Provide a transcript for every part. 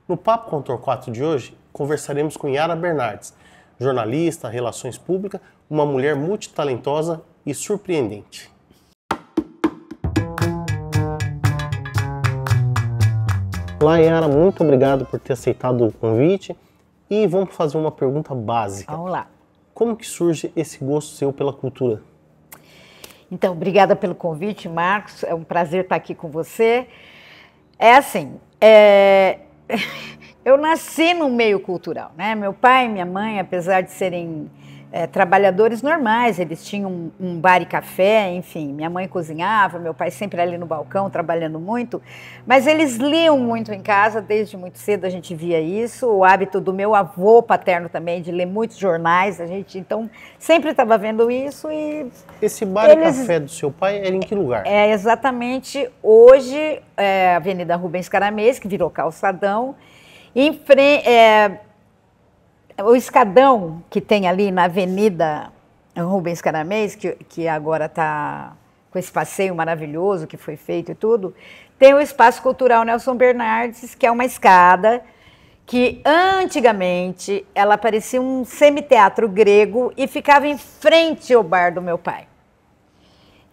No Papo com o Torquato de hoje, conversaremos com Yara Bernardes, jornalista, relações públicas, uma mulher multitalentosa e surpreendente. Olá, Yara, muito obrigado por ter aceitado o convite e vamos fazer uma pergunta básica. Vamos lá. Como que surge esse gosto seu pela cultura? Então, obrigada pelo convite, Marcos. É um prazer estar aqui com você. É assim, eu nasci no meio cultural, né? Meu pai e minha mãe, apesar de serem trabalhadores normais, eles tinham um bar e café, enfim, minha mãe cozinhava, meu pai sempre ali no balcão, trabalhando muito, mas eles liam muito em casa, desde muito cedo a gente via isso, o hábito do meu avô paterno também, de ler muitos jornais, a gente, então, sempre estava vendo isso e... Esse bar e café do seu pai era em que lugar? É exatamente hoje, Avenida Rubens Caramês, que virou calçadão, em frente... O escadão que tem ali na Avenida Rubens Caramês, que agora está com esse passeio maravilhoso que foi feito e tudo, tem o Espaço Cultural Nelson Bernardes, que é uma escada que antigamente ela parecia um semiteatro grego e ficava em frente ao bar do meu pai.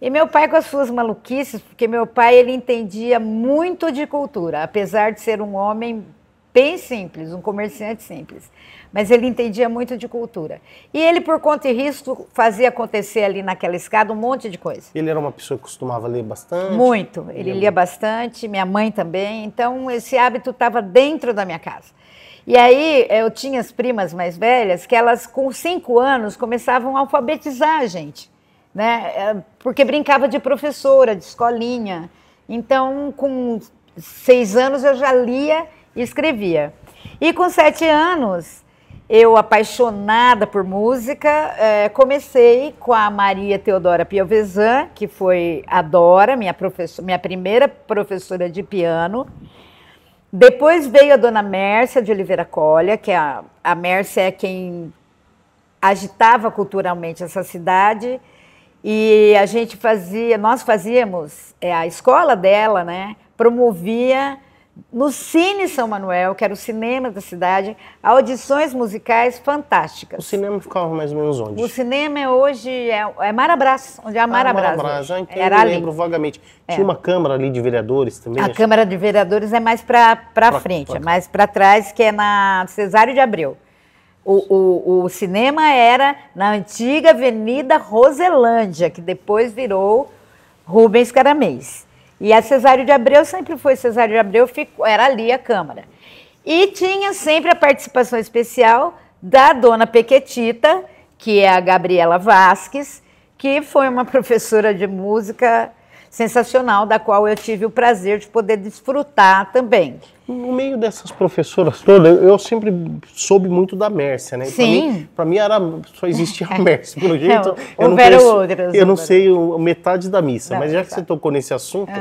E meu pai com as suas maluquices, porque meu pai ele entendia muito de cultura, apesar de ser um homem bem simples, um comerciante simples. Mas ele entendia muito de cultura. E ele, por conta e risco, fazia acontecer ali naquela escada um monte de coisa. Ele era uma pessoa que costumava ler bastante? Muito. Ele lia bastante, minha mãe também. Então, esse hábito estava dentro da minha casa. E aí, eu tinha as primas mais velhas que elas, com 5 anos, começavam a alfabetizar a gente, né? Porque brincava de professora, de escolinha. Então, com 6 anos, eu já lia e escrevia. E com 7 anos, eu, apaixonada por música, comecei com a Maria Teodora Piovesan, que foi a Dora, minha primeira professora de piano. Depois veio a dona Mércia de Oliveira Colha, que a Mércia é quem agitava culturalmente essa cidade. E nós fazíamos, a escola dela, né, promovia no Cine São Manuel, que era o cinema da cidade, audições musicais fantásticas. O cinema ficava mais ou menos onde? O cinema hoje é Marabras, onde é a Marabras. Então era eu lembro vagamente. Tinha uma Câmara ali de Vereadores também? A Câmara de Vereadores é mais para frente, é mais para trás, que é na Cesário de Abreu. O cinema era na antiga Avenida Roselândia, que depois virou Rubens Caramês. E a Cesário de Abreu sempre foi Cesário de Abreu, era ali a Câmara. E tinha sempre a participação especial da dona Pequetita, que é a Gabriela Vasques, que foi uma professora de música sensacional, da qual eu tive o prazer de poder desfrutar também. No meio dessas professoras todas, eu sempre soube muito da Mércia, né? Sim. Para mim só existia a Mércia, pelo jeito. Eu não sei metade da missa, mas já que você tocou nesse assunto,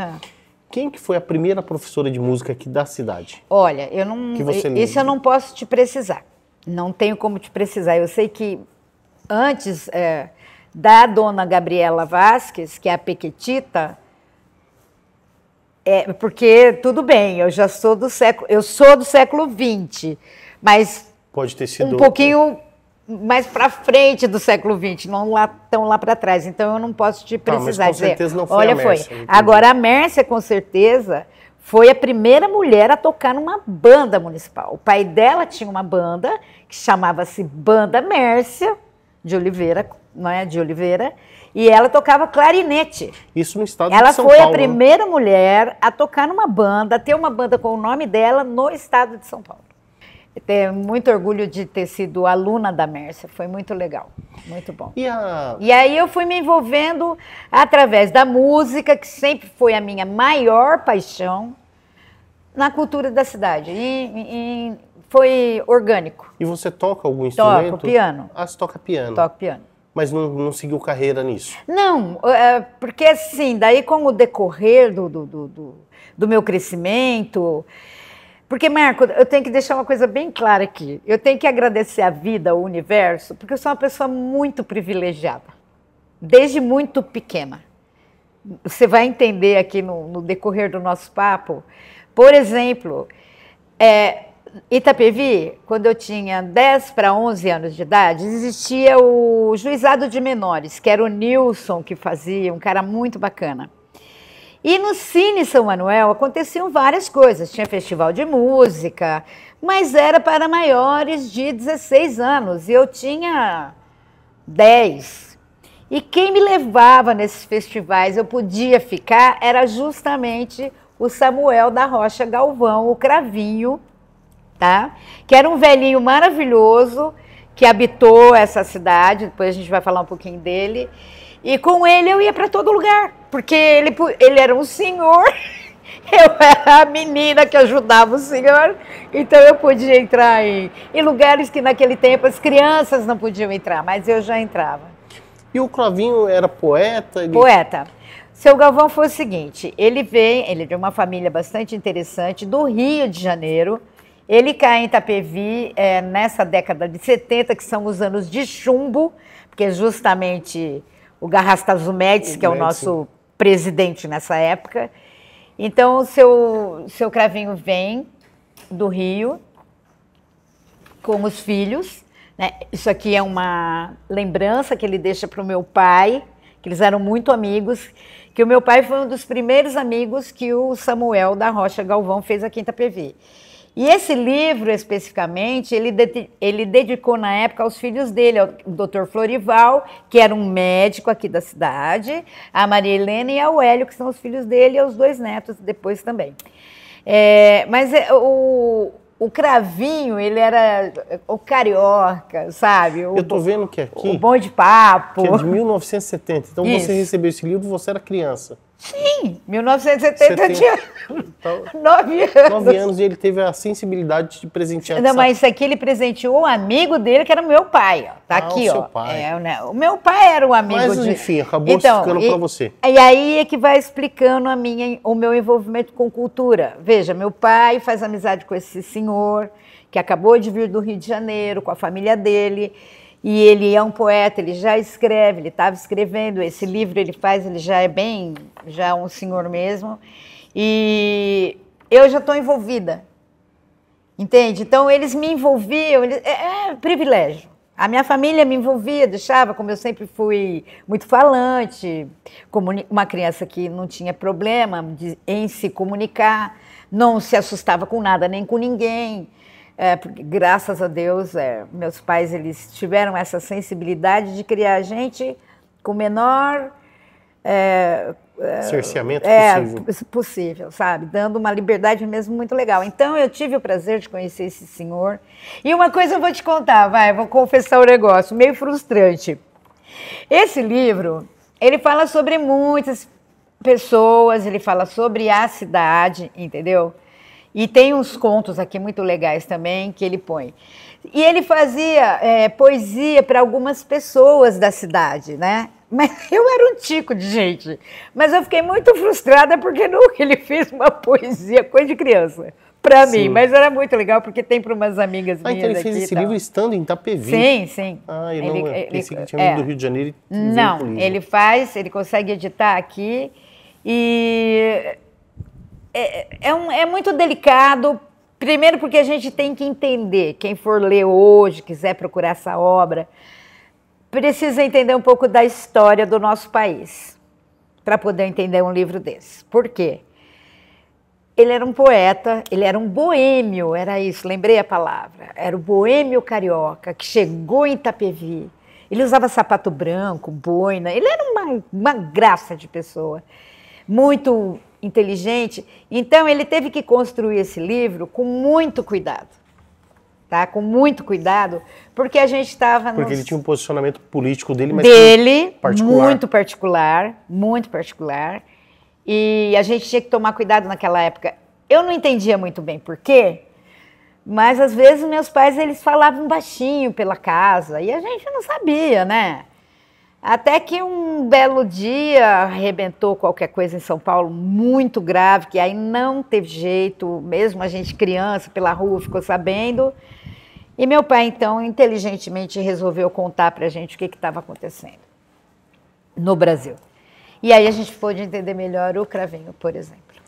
quem que foi a primeira professora de música aqui da cidade? Olha, isso eu não posso te precisar. Não tenho como te precisar. Eu sei que antes da dona Gabriela Vasques, que é a Pequetita, porque tudo bem, eu sou do século XX, mas pode ter sido um pouquinho mais para frente do século XX, não tão lá para trás. Então eu não posso te precisar mas com certeza não foi a Mércia. Foi. Agora a Mércia, com certeza, foi a primeira mulher a tocar numa banda municipal. O pai dela tinha uma banda que chamava-se Banda Mércia de Oliveira, não é? De Oliveira. E ela tocava clarinete. Isso no estado de São Paulo. Ela foi a primeira mulher a tocar numa banda, a ter uma banda com o nome dela no estado de São Paulo. Eu tenho muito orgulho de ter sido aluna da Mércia, foi muito legal, muito bom. E aí eu fui me envolvendo através da música, que sempre foi a minha maior paixão, na cultura da cidade. E foi orgânico. E você toca algum instrumento? Toco piano. Você toca piano? Toco piano. Mas não seguiu carreira nisso? Não, porque assim, daí com o decorrer do meu crescimento... Porque, Marco, eu tenho que deixar uma coisa bem clara aqui. Eu tenho que agradecer a vida, o universo, porque eu sou uma pessoa muito privilegiada, desde muito pequena. Você vai entender aqui no decorrer do nosso papo. Por exemplo, Itapevi, quando eu tinha 10 para 11 anos de idade, existia o Juizado de Menores, que era o Nilson que fazia, um cara muito bacana. E no Cine São Manuel aconteciam várias coisas, tinha festival de música, mas era para maiores de 16 anos, e eu tinha 10. E quem me levava nesses festivais, eu podia ficar, era justamente o Samuel da Rocha Galvão, o Cravinho, tá? Que era um velhinho maravilhoso, que habitou essa cidade, depois a gente vai falar um pouquinho dele, e com ele eu ia para todo lugar, porque ele era um senhor, eu era a menina que ajudava o senhor, então eu podia entrar em lugares que naquele tempo as crianças não podiam entrar, mas eu já entrava. E o Cravinho era poeta? Poeta. Seu Galvão foi o seguinte, ele é de uma família bastante interessante, do Rio de Janeiro. Ele cai em Itapevi nessa década de 70, que são os anos de chumbo, porque justamente o Garrastazu Médici, que é o nosso presidente nessa época. Então, o seu Cravinho vem do Rio com os filhos. Né? Isso aqui é uma lembrança que ele deixa para o meu pai, que eles eram muito amigos, que o meu pai foi um dos primeiros amigos que o Samuel da Rocha Galvão fez aqui em Itapevi. E esse livro, especificamente, ele dedicou na época aos filhos dele, ao Dr. Florival, que era um médico aqui da cidade, a Maria Helena e ao Hélio, que são os filhos dele, e aos 2 netos depois também. Mas o Cravinho, ele era o carioca, sabe? Eu tô vendo que aqui... O bom de papo. Que é de 1970. Então Isso. Você recebeu esse livro, você era criança. Sim, 1970 eu tinha então, 9 anos. 9 anos e ele teve a sensibilidade de presentear. Não, mas isso aqui ele presenteou um amigo dele, que era o meu pai. Ó. Tá aqui, o seu ó. pai. O meu pai era um amigo mas, enfim, acabou ficando para você. E aí é que vai explicando o meu envolvimento com cultura. Veja, meu pai faz amizade com esse senhor, que acabou de vir do Rio de Janeiro, com a família dele. E ele é um poeta, ele já escreve, ele estava escrevendo esse livro, ele já é já um senhor mesmo. E eu já estou envolvida, entende? Então eles me envolviam, é privilégio. A minha família me envolvia, deixava, como eu sempre fui muito falante, como uma criança que não tinha problema em se comunicar, não se assustava com nada nem com ninguém. Porque, graças a Deus, meus pais eles tiveram essa sensibilidade de criar a gente com o menor cerceamento possível, sabe? Dando uma liberdade mesmo muito legal. Então, eu tive o prazer de conhecer esse senhor. E uma coisa eu vou te contar, vou confessar um negócio, meio frustrante. Esse livro, ele fala sobre muitas pessoas, ele fala sobre a cidade, entendeu? E tem uns contos aqui muito legais também que ele põe. E ele fazia poesia para algumas pessoas da cidade, né? Mas eu era um tico de gente. Mas eu fiquei muito frustrada porque nunca ele fez uma poesia, coisa de criança, para mim. Mas era muito legal porque tem para umas amigas minhas. Então ele fez esse livro estando em Itapevi. Sim, sim. Eu pensei que tinha vindo do Rio de Janeiro e não, ele consegue editar aqui e... É muito delicado, primeiro porque a gente tem que entender, quem for ler hoje, quiser procurar essa obra, precisa entender um pouco da história do nosso país, para poder entender um livro desse. Por quê? Ele era um poeta, ele era um boêmio, era isso, lembrei a palavra, era o boêmio carioca, que chegou em Itapevi, ele usava sapato branco, boina, ele era uma graça de pessoa, muito inteligente. Então, ele teve que construir esse livro com muito cuidado, tá? Com muito cuidado, porque a gente estava... Porque ele tinha um posicionamento político dele, mas particular. Muito particular, e a gente tinha que tomar cuidado naquela época. Eu não entendia muito bem por quê, mas às vezes meus pais, eles falavam baixinho pela casa, e a gente não sabia, né? Até que um belo dia arrebentou qualquer coisa em São Paulo muito grave, que aí não teve jeito, mesmo a gente criança pela rua ficou sabendo. E meu pai, então, inteligentemente resolveu contar para a gente o que estava acontecendo no Brasil. E aí a gente pôde entender melhor o Cravinho, por exemplo.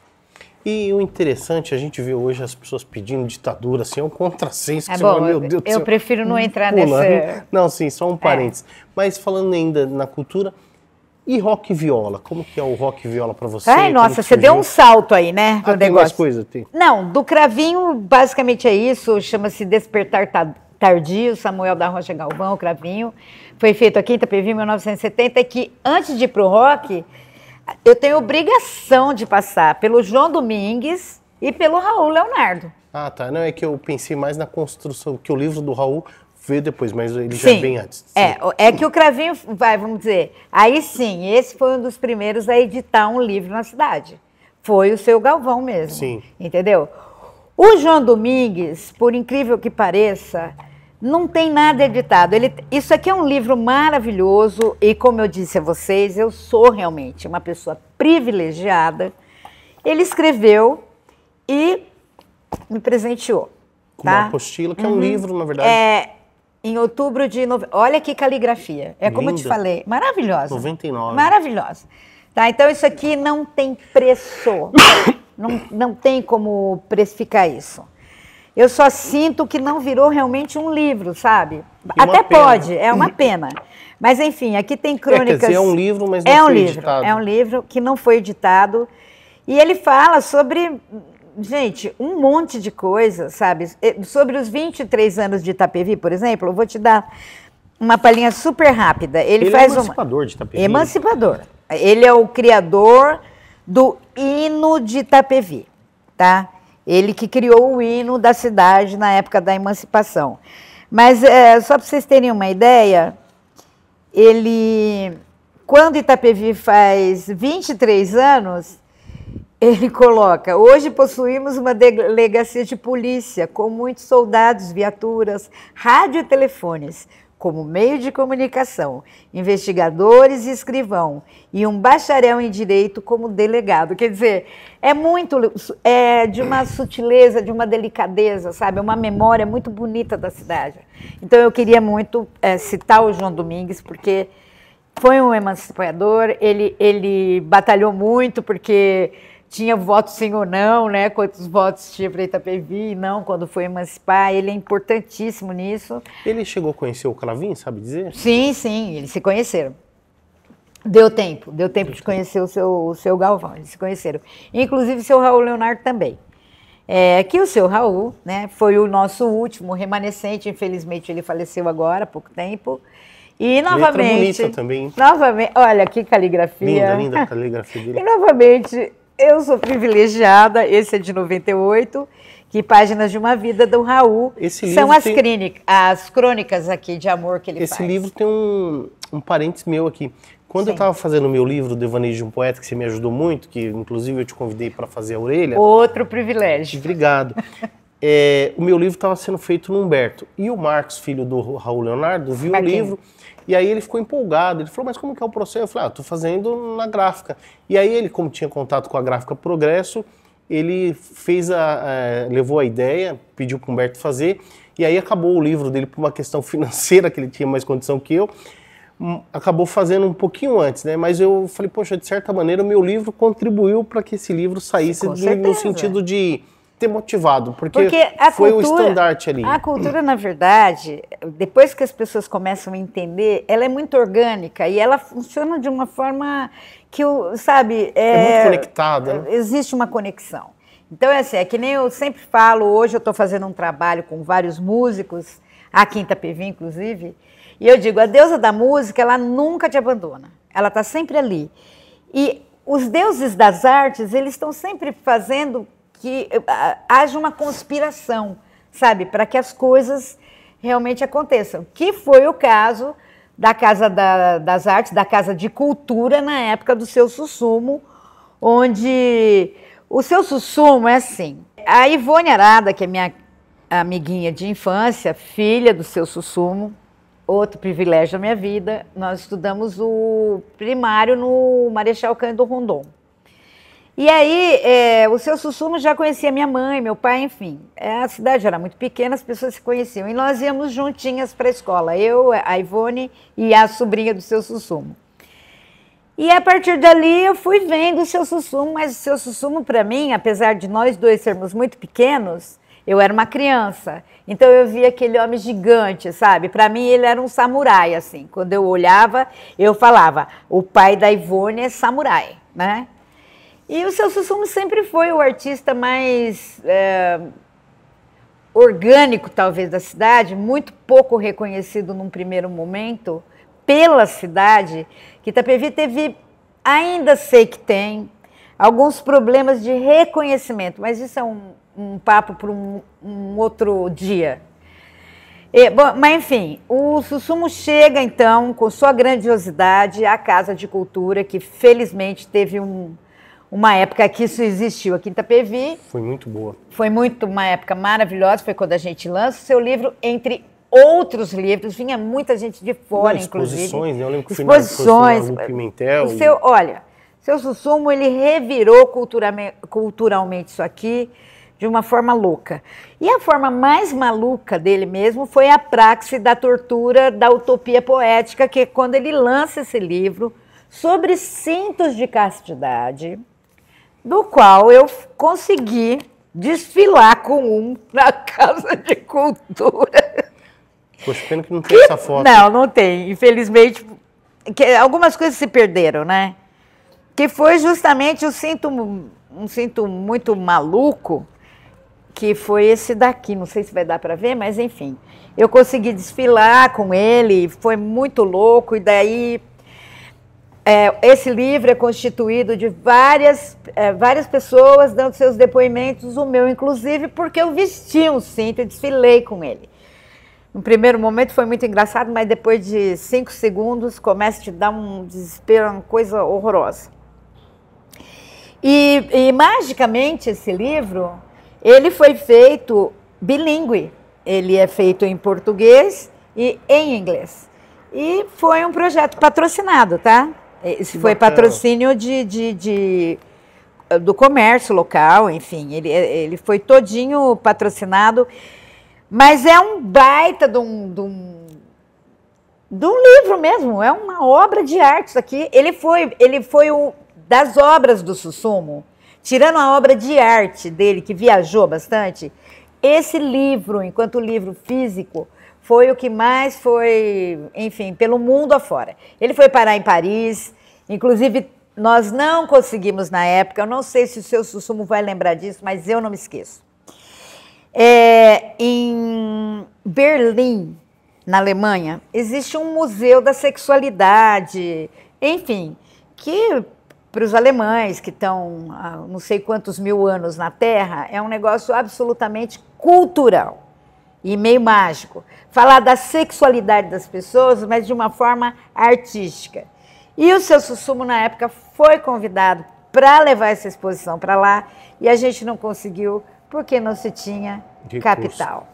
E o interessante, a gente vê hoje as pessoas pedindo ditadura, assim, é um contrassenso. Que É você bom, fala, meu Deus do céu, eu prefiro não entrar pulando. nessa... Não, sim, só um parênteses. Mas falando ainda na cultura, e rock e viola? Como que é o rock e viola para você? Ai, Como nossa, que você deu um surgiu? salto aí, né? Ah, no tem negócio. mais coisa? Tem. Não, do Cravinho, basicamente é isso, chama-se Despertar Tardio, Samuel da Rocha Galvão, o Cravinho. Foi feito aqui em Itapevi em 1970, e que antes de ir pro rock, eu tenho obrigação de passar pelo João Domingues e pelo Raul Leonardo. Ah, tá. Não, é que eu pensei mais na construção, que o livro do Raul veio depois, mas ele já é bem antes. Sim. É que o Cravinho, vamos dizer, aí sim, esse foi um dos primeiros a editar um livro na cidade. Foi o seu Galvão mesmo. Sim. Entendeu? O João Domingues, por incrível que pareça, não tem nada editado. Isso aqui é um livro maravilhoso e, como eu disse a vocês, eu sou realmente uma pessoa privilegiada. Ele escreveu e me presenteou. Com uma apostila, que é um livro, na verdade. Em outubro de... Olha que caligrafia. É como eu te Linda. falei, maravilhosa. 99. Maravilhosa. Tá, então isso aqui não tem preço. não tem como precificar isso. Eu só sinto que não virou realmente um livro, sabe? Até pode, é uma pena. Mas enfim, aqui tem crônicas... Quer dizer, é um livro, mas não foi editado. É um livro que não foi editado. E ele fala sobre... Gente, um monte de coisas, sabe? Sobre os 23 anos de Itapevi, por exemplo, eu vou te dar uma palhinha super rápida. Ele faz é emancipador de Itapevi. Emancipador. Ele é o criador do hino de Itapevi, tá? Ele que criou o hino da cidade na época da emancipação. Mas, só para vocês terem uma ideia, quando Itapevi faz 23 anos... Ele coloca, hoje possuímos uma delegacia de polícia com muitos soldados, viaturas, radiotelefones como meio de comunicação, investigadores e escrivão, e um bacharel em direito como delegado. Quer dizer, é de uma sutileza, de uma delicadeza, sabe? É uma memória muito bonita da cidade. Então eu queria muito citar o João Domingues, porque foi um emancipador, ele batalhou muito, porque... Tinha voto sim ou não, né? Quantos votos tinha para Itapevi, não, quando foi emancipar. Ele é importantíssimo nisso. Ele chegou a conhecer o Cravinho, sabe dizer? Sim, eles se conheceram. Deu tempo de conhecer o seu Galvão, eles se conheceram. Inclusive o seu Raul Leonardo também. Aqui o seu Raul, né, foi o nosso último remanescente, infelizmente ele faleceu agora, há pouco tempo. E novamente... Letra bonita também. Novamente, olha que caligrafia. Linda a caligrafia dele. E novamente... Eu sou privilegiada, esse é de 98, que Páginas de uma Vida do Raul. São as crônicas aqui de amor que ele faz. Esse livro tem um parênteses meu aqui. Quando eu estava fazendo o meu livro, Devaneio de um Poeta, que você me ajudou muito, que inclusive eu te convidei para fazer a orelha. Outro privilégio. Obrigado. O meu livro estava sendo feito no Humberto. E o Marcos, filho do Raul Leonardo, viu o livro... E aí ele ficou empolgado, ele falou, mas como que é o processo? Eu falei, estou fazendo na gráfica. E aí ele, como tinha contato com a gráfica Progresso, ele levou a ideia, pediu para o Humberto fazer, e aí acabou o livro dele por uma questão financeira, que ele tinha mais condição que eu, acabou fazendo um pouquinho antes, né? Mas eu falei, poxa, de certa maneira o meu livro contribuiu para que esse livro saísse no sentido de... ter motivado, porque foi o estandarte ali. A cultura, na verdade, depois que as pessoas começam a entender, ela é muito orgânica e ela funciona de uma forma que, sabe... É muito conectada. Né? Existe uma conexão. Então, é que nem eu sempre falo, hoje eu estou fazendo um trabalho com vários músicos, aqui em Itapevi, inclusive, e eu digo, a deusa da música, ela nunca te abandona, ela está sempre ali. E os deuses das artes, eles estão sempre fazendo... que haja uma conspiração, sabe, para que as coisas realmente aconteçam. Que foi o caso da Casa das Artes, da Casa de Cultura, na época do Seu Sussumo, onde o Seu Sussumo é assim. A Ivone Arada, que é minha amiguinha de infância, filha do Seu Sussumo, outro privilégio da minha vida, nós estudamos o primário no Marechal Cândido Rondon. E aí, o Seu Sussumo já conhecia minha mãe, meu pai, enfim. A cidade era muito pequena, as pessoas se conheciam. E nós íamos juntinhas para a escola, eu, a Ivone e a sobrinha do Seu Sussumo. E a partir dali eu fui vendo o Seu Sussumo, mas o Seu Sussumo para mim, apesar de nós dois sermos muito pequenos, eu era uma criança, então eu via aquele homem gigante, sabe? Para mim ele era um samurai, assim. Quando eu olhava, eu falava, o pai da Ivone é samurai, né? E o Seu Sussumo sempre foi o artista mais orgânico, talvez, da cidade, muito pouco reconhecido num primeiro momento pela cidade, que Itapevi teve, ainda sei que tem, alguns problemas de reconhecimento, mas isso é um papo para um outro dia. Bom, mas, enfim, o Sussumo chega, então, com sua grandiosidade, à Casa de Cultura, que felizmente teve uma época que isso existiu aqui em Itapevi. Foi muito boa. Foi uma época maravilhosa, foi quando a gente lança o seu livro, entre outros livros, vinha muita gente de fora, inclusive. Exposições, eu lembro que fui na exposição da Pimentel. Olha, Seu Sussumo, ele revirou culturalmente isso aqui de uma forma louca. E a forma mais maluca dele mesmo foi a praxe da tortura da utopia poética, que é quando ele lança esse livro sobre cintos de castidade, do qual eu consegui desfilar com um na Casa de Cultura. Poxa, pena que não tem essa foto. Não tem. Infelizmente, algumas coisas se perderam, né? Que foi justamente um cinto muito maluco, que foi esse daqui. Não sei se vai dar para ver, mas enfim. Eu consegui desfilar com ele, foi muito louco, e daí... esse livro é constituído de várias pessoas dando seus depoimentos, o meu inclusive, porque eu vesti um cinto e desfilei com ele. No primeiro momento foi muito engraçado, mas depois de 5 segundos começa a te dar um desespero, uma coisa horrorosa. E magicamente esse livro, ele foi feito bilíngue. Ele é feito em português e em inglês. E foi um projeto patrocinado, tá? Esse foi patrocínio do comércio local, enfim, ele foi todinho patrocinado, mas é um baita de um livro mesmo, é uma obra de arte isso aqui. Ele foi das obras do Sussumo, tirando a obra de arte dele, que viajou bastante, esse livro, enquanto livro físico, foi o que mais foi, enfim, pelo mundo afora. Ele foi parar em Paris, inclusive nós não conseguimos na época, eu não sei se o Seu Sussumo vai lembrar disso, mas eu não me esqueço. Em Berlim, na Alemanha, existe um museu da sexualidade, enfim, que para os alemães que estão há não sei quantos mil anos na Terra, é um negócio absolutamente cultural e meio mágico. Falar da sexualidade das pessoas, mas de uma forma artística. E o Seu Sussumo, na época, foi convidado para levar essa exposição para lá, e a gente não conseguiu, porque não se tinha capital.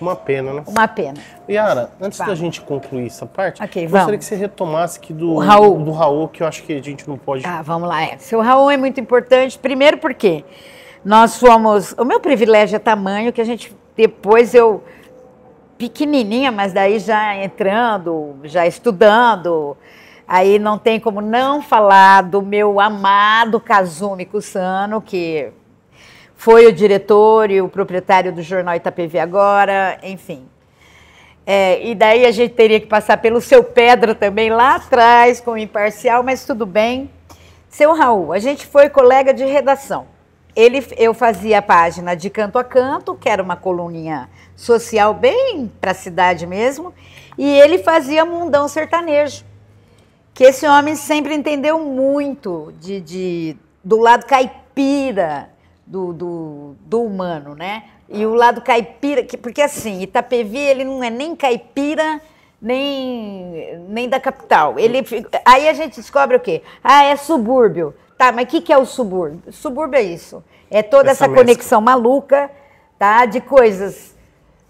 Uma pena, né? Uma pena. Yara, antes da gente concluir essa parte, gostaria que você retomasse aqui do Raul, que eu acho que a gente não pode... Vamos lá. Seu Raul é muito importante, primeiro porque nós fomos... O meu privilégio é tamanho, que a gente... Depois eu... Pequenininha, mas daí já entrando, já estudando... Aí não tem como não falar do meu amado Kazumi Kusano, que foi o diretor e o proprietário do jornal Itapevi Agora, enfim. E daí a gente teria que passar pelo Seu Pedro também, lá atrás, com o Imparcial, mas tudo bem. Seu Raul, a gente foi colega de redação. Eu fazia a página de Canto a Canto, que era uma coluninha social bem para a cidade mesmo, e ele fazia Mundão Sertanejo, que esse homem sempre entendeu muito do lado caipira do humano, né? E o lado caipira, porque assim, Itapevi, ele não é nem caipira, nem da capital. Aí a gente descobre o quê? É subúrbio. Tá, mas o que é o subúrbio? O subúrbio é isso. É toda essa conexão maluca, tá? De coisas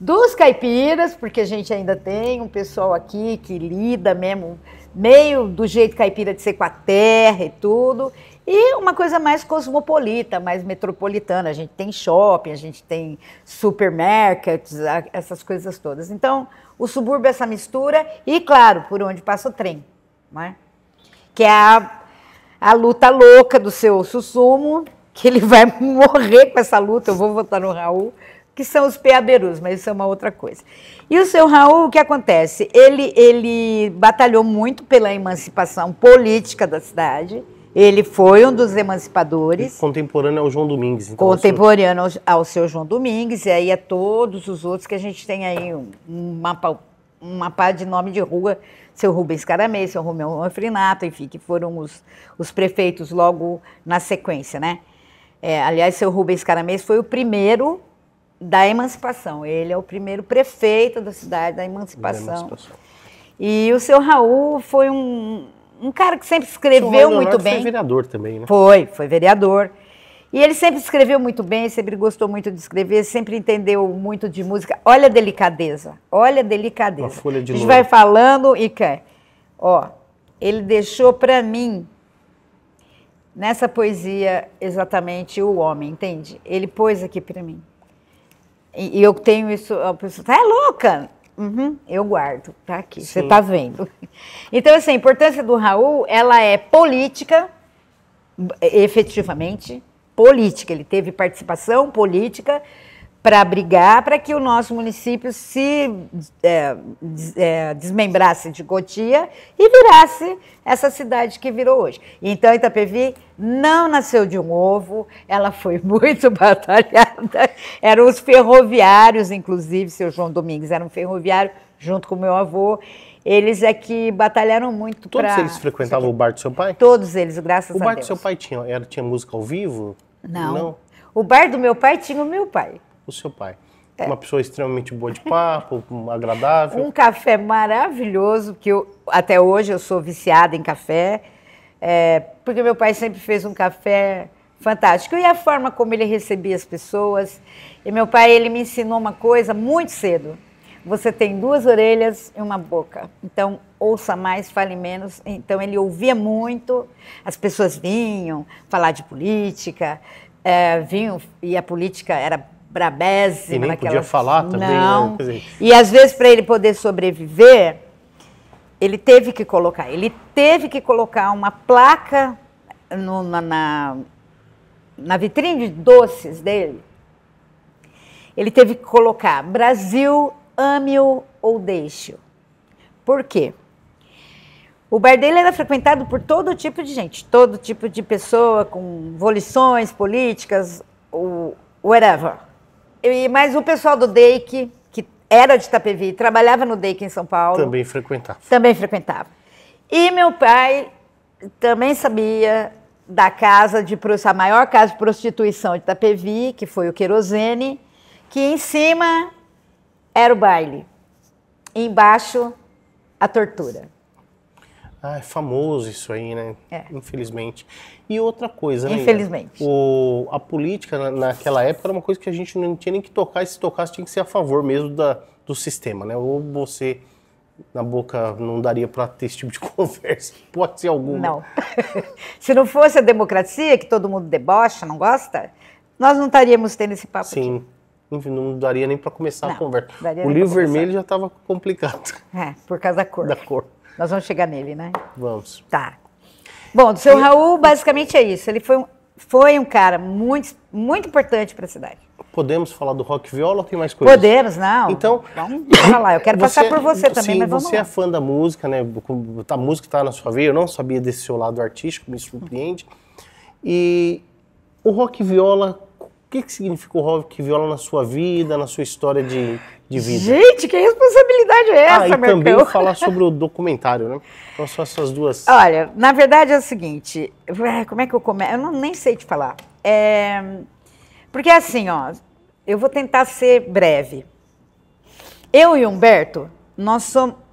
dos caipiras, porque a gente ainda tem um pessoal aqui que lida mesmo, meio do jeito caipira de ser com a terra e tudo, e uma coisa mais cosmopolita, mais metropolitana. A gente tem shopping, a gente tem supermercados, essas coisas todas. Então, o subúrbio é essa mistura e, claro, por onde passa o trem, não é? que é a luta louca do seu Sussumo, que ele vai morrer com essa luta, eu vou votar no Raul, que são os peaberus, mas isso é uma outra coisa. E o seu Raul, o que acontece? Ele batalhou muito pela emancipação política da cidade, ele foi um dos emancipadores. E contemporâneo ao João Domingues. Então, contemporâneo ao seu João Domingues, e aí a todos os outros que a gente tem aí um mapa de nome de rua, seu Rubens Caramês, seu Romeu Anfrinato, enfim, que foram os prefeitos logo na sequência, né? Aliás, seu Rubens Caramês foi o primeiro da emancipação, ele é o primeiro prefeito da cidade da emancipação. E o seu Raul foi um cara que sempre escreveu muito bem. Foi vereador também, né? Foi vereador. E ele sempre escreveu muito bem, sempre gostou muito de escrever, sempre entendeu muito de música. Olha a delicadeza, olha a delicadeza. Uma folha de a gente louro. vai falando e quer. Ó, ele deixou para mim, nessa poesia, exatamente o homem, entende? Ele pôs aqui para mim. E eu tenho isso, a pessoa, tá louca? Uhum, eu guardo, tá aqui, você tá vendo. Então, assim, a importância do Raul, ela é política, efetivamente, política. Ele teve participação política para brigar para que o nosso município se desmembrasse de Cotia e virasse essa cidade que virou hoje. Então, Itapevi não nasceu de um ovo, ela foi muito batalhada. Eram os ferroviários, inclusive, seu João Domingues era um ferroviário, junto com meu avô. Eles é que batalharam muito para... Todos eles frequentavam o bar do seu pai? Todos eles, graças a Deus. O bar do seu pai tinha música ao vivo? Não. O bar do meu pai tinha o meu pai. O seu pai. Uma pessoa extremamente boa de papo, agradável. Um café maravilhoso, que até hoje eu sou viciada em café, porque meu pai sempre fez um café fantástico. E a forma como ele recebia as pessoas. E meu pai, ele me ensinou uma coisa muito cedo. Você tem 2 orelhas e uma boca. Então, ouça mais, fale menos. Então, ele ouvia muito. As pessoas vinham falar de política, vinham, e a política era brabésima. E nem podia falar também. Não. Né? Quer dizer... E, às vezes, para ele poder sobreviver, ele teve que colocar uma placa na vitrine de doces dele. Ele teve que colocar Brasil, ame-o ou deixe-o. Por quê? O bar dele era frequentado por todo tipo de gente, todo tipo de pessoa com volições políticas, whatever. Mas o pessoal do DEIC, que era de Itapevi, trabalhava no DEIC em São Paulo. Também frequentava. Também frequentava. E meu pai também sabia da a maior casa de prostituição de Itapevi, que foi o Querosene, que em cima era o baile, e embaixo a tortura. É famoso isso aí, né? Infelizmente. E outra coisa, né? Infelizmente. A política naquela época era uma coisa que a gente não tinha nem que tocar, e se tocasse tinha que ser a favor mesmo do sistema, né? Ou você, na boca, não daria para ter esse tipo de conversa. Pode ser alguma. Não. Se não fosse a democracia, que todo mundo debocha, não gosta, nós não estaríamos tendo esse papo Sim. aqui. Enfim, não daria nem para começar a conversa. O livro vermelho já estava complicado. Por causa da cor. Da cor. Nós vamos chegar nele, né? Vamos. Tá. Bom, do seu Raul, basicamente é isso. Ele foi um cara muito, muito importante para a cidade. Podemos falar do rock viola ou tem mais coisas? Podemos, não. Então, vamos falar. Eu quero passar por você também, sim, mas vamos você lá. é fã da música, né? A música está na sua veia. Eu não sabia desse seu lado artístico, me surpreende. E o rock viola, o que significa o rock viola na sua vida, na sua história de vida? Gente, que responsabilidade é essa, e Marcão? também falar sobre o documentário, né? Então são essas duas... Olha, na verdade é o seguinte, como é que eu começo? Eu nem sei te falar. Porque assim, ó, eu vou tentar ser breve. Eu e o Humberto,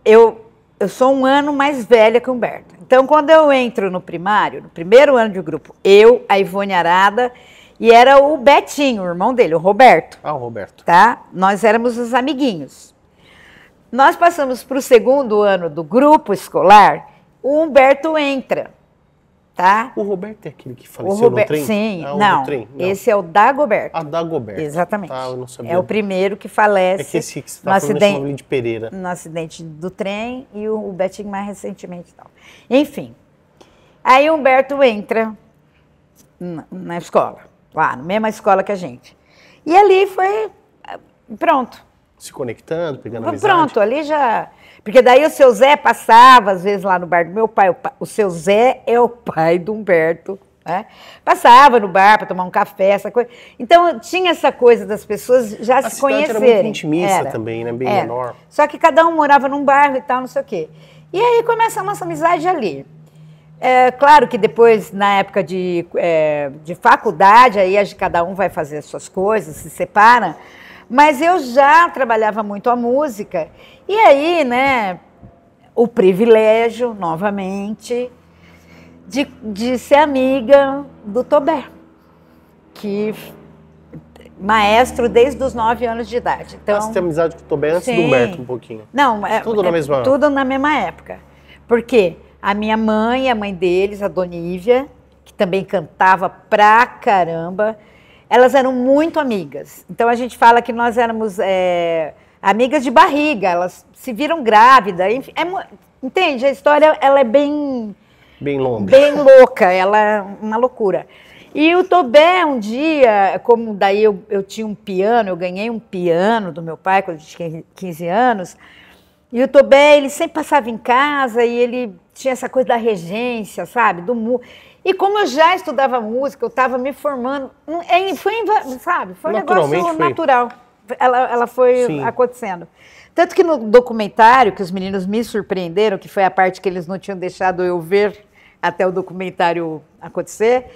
eu sou um ano mais velha que o Humberto. Então, quando eu entro no primário, no primeiro ano de grupo, eu, a Ivone Arada, e era o Betinho, o irmão dele, o Roberto. Ah, o Roberto. Tá? Nós éramos os amiguinhos. Nós passamos para o segundo ano do grupo escolar, o Humberto entra, tá? O Roberto é aquele que faleceu no trem? Sim, não, esse é o Dagoberto. Ah, Dagoberto. Exatamente. Ah, eu não sabia. É o primeiro que falece. É que esse que você está falando é o de Pereira. No acidente do trem e o Betinho mais recentemente. Tal. Enfim, Aí o Humberto entra na escola, lá, na mesma escola que a gente. E ali foi, pronto. Se conectando, pegando amizade. Pronto, ali já... Porque daí o seu Zé passava, às vezes, lá no bar do meu pai. O seu Zé é o pai do Humberto, né? Passava no bar para tomar um café, essa coisa. Então, tinha essa coisa das pessoas já se conhecerem. Era muito intimista também, né? Bem menor. Só que cada um morava num bairro e tal, não sei o quê. E aí começa a nossa amizade ali. É claro que depois, na época de faculdade, aí cada um vai fazer as suas coisas, se separa. Mas eu já trabalhava muito a música. E aí, né, o privilégio, novamente, de ser amiga do Tobé, que maestro desde os 9 anos de idade. Então, você tem amizade com o Tobé antes do Humberto um pouquinho? Não, tudo na mesma época. Porque a minha mãe, a mãe deles, a Dona Ívia, que também cantava pra caramba, elas eram muito amigas. Então a gente fala que nós éramos amigas de barriga, elas se viram grávidas. Entende? A história ela é bem longa. Bem louca, ela é uma loucura. E o Tobé, um dia, como daí eu tinha um piano, eu ganhei um piano do meu pai quando eu tinha 15 anos, e o Tobé, ele sempre passava em casa e ele tinha essa coisa da regência, sabe? E como eu já estudava música, eu estava me formando, foi um negócio natural. Ela foi acontecendo. Tanto que no documentário, que os meninos me surpreenderam, que foi a parte que eles não tinham deixado eu ver até o documentário acontecer,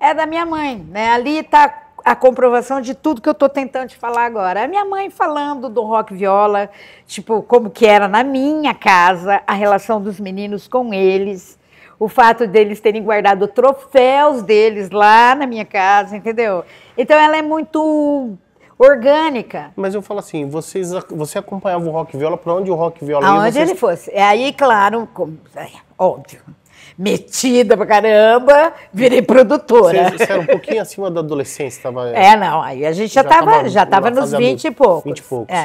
é da minha mãe, né? Ali está a comprovação de tudo que eu estou tentando te falar agora. A minha mãe falando do rock viola, tipo, como que era na minha casa, a relação dos meninos com eles, o fato deles terem guardado troféus deles lá na minha casa, entendeu? Então ela é muito orgânica. Mas eu falo assim, você acompanhava o rock viola para onde o rock viola ia? Aonde ele fosse. Aí, claro, óbvio, metida pra caramba, virei produtora. Você era um pouquinho acima da adolescência, tava... não, aí a gente já tava nos 20 e poucos. 20 e poucos.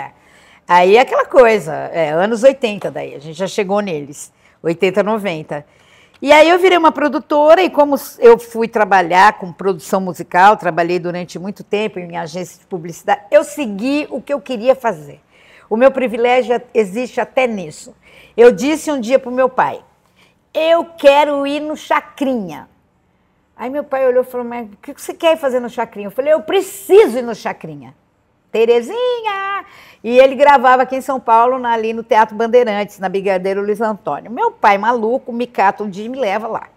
Aí aquela coisa, anos 80 daí, a gente já chegou neles, 80, 90. E aí eu virei uma produtora e como eu fui trabalhar com produção musical, trabalhei durante muito tempo em agência de publicidade, eu segui o que eu queria fazer. O meu privilégio existe até nisso. Eu disse um dia pro meu pai, eu quero ir no Chacrinha. Aí meu pai olhou e falou, mas o que você quer ir fazer no Chacrinha? Eu falei, eu preciso ir no Chacrinha. Terezinha! E ele gravava aqui em São Paulo, ali no Teatro Bandeirantes, na Brigadeiro Luiz Antônio. Meu pai, maluco, me cata um dia e me leva lá.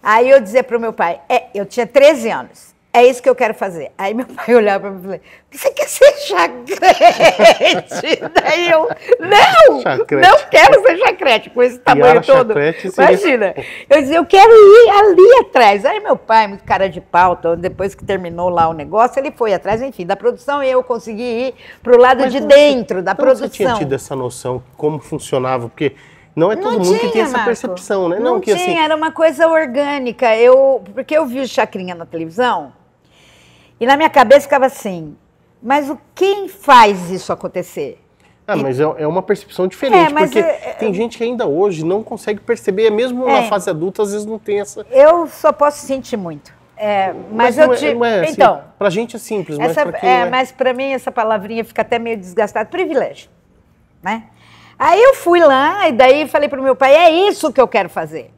Aí eu dizia para o meu pai, eu tinha 13 anos, é isso que eu quero fazer. Aí meu pai olhava para mim e falou, você quer ser chacrete? Daí eu, não quero ser chacrete, com esse tamanho todo. Imagina. Eu dizia, eu quero ir ali atrás. Aí meu pai, muito cara de pau, depois que terminou lá o negócio, ele foi atrás, enfim, da produção, e eu consegui ir para o lado de dentro da produção. Você tinha tido essa noção, como funcionava? Porque não é todo mundo que tem essa percepção, né? Não tinha, assim... era uma coisa orgânica. Porque eu vi o Chacrinha na televisão, e na minha cabeça ficava assim, mas quem faz isso acontecer? Mas é uma percepção diferente, porque tem gente que ainda hoje não consegue perceber, mesmo na fase adulta, às vezes não tem essa... Eu só posso sentir muito. Mas eu te... assim, então, pra gente é simples, mas pra quem não é... Mas pra mim essa palavrinha fica até meio desgastada. Privilégio, né? Aí eu fui lá e daí falei pro meu pai, é isso que eu quero fazer.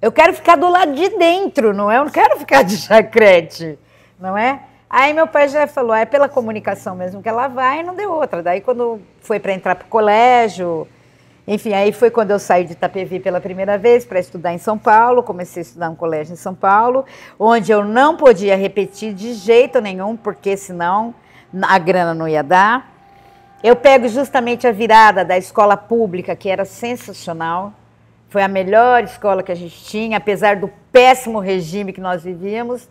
Eu quero ficar do lado de dentro, não é? Eu não quero ficar de chacrete, não é? Aí meu pai já falou, é pela comunicação mesmo que ela vai, e não deu outra. Daí quando foi para entrar pro colégio, enfim, aí foi quando eu saí de Itapevi pela primeira vez para estudar em São Paulo, comecei a estudar um colégio em São Paulo, onde eu não podia repetir de jeito nenhum, porque senão a grana não ia dar. Eu pego justamente a virada da escola pública, que era sensacional, foi a melhor escola que a gente tinha, apesar do péssimo regime que nós vivíamos,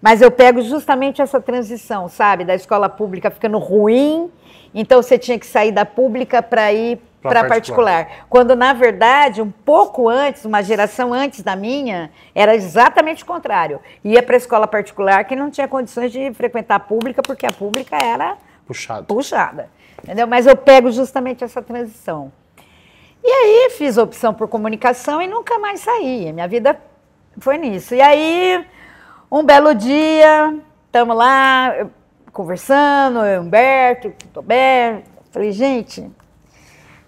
mas eu pego justamente essa transição, sabe, da escola pública ficando ruim, então você tinha que sair da pública para ir para particular. Quando, na verdade, um pouco antes, uma geração antes da minha, era exatamente o contrário. Ia para a escola particular que não tinha condições de frequentar a pública, porque a pública era puxada. Entendeu? Mas eu pego justamente essa transição. E aí fiz opção por comunicação e nunca mais saí. A minha vida Foi nisso. E aí, um belo dia, estamos lá conversando, eu, Humberto, Toberto. Falei, gente,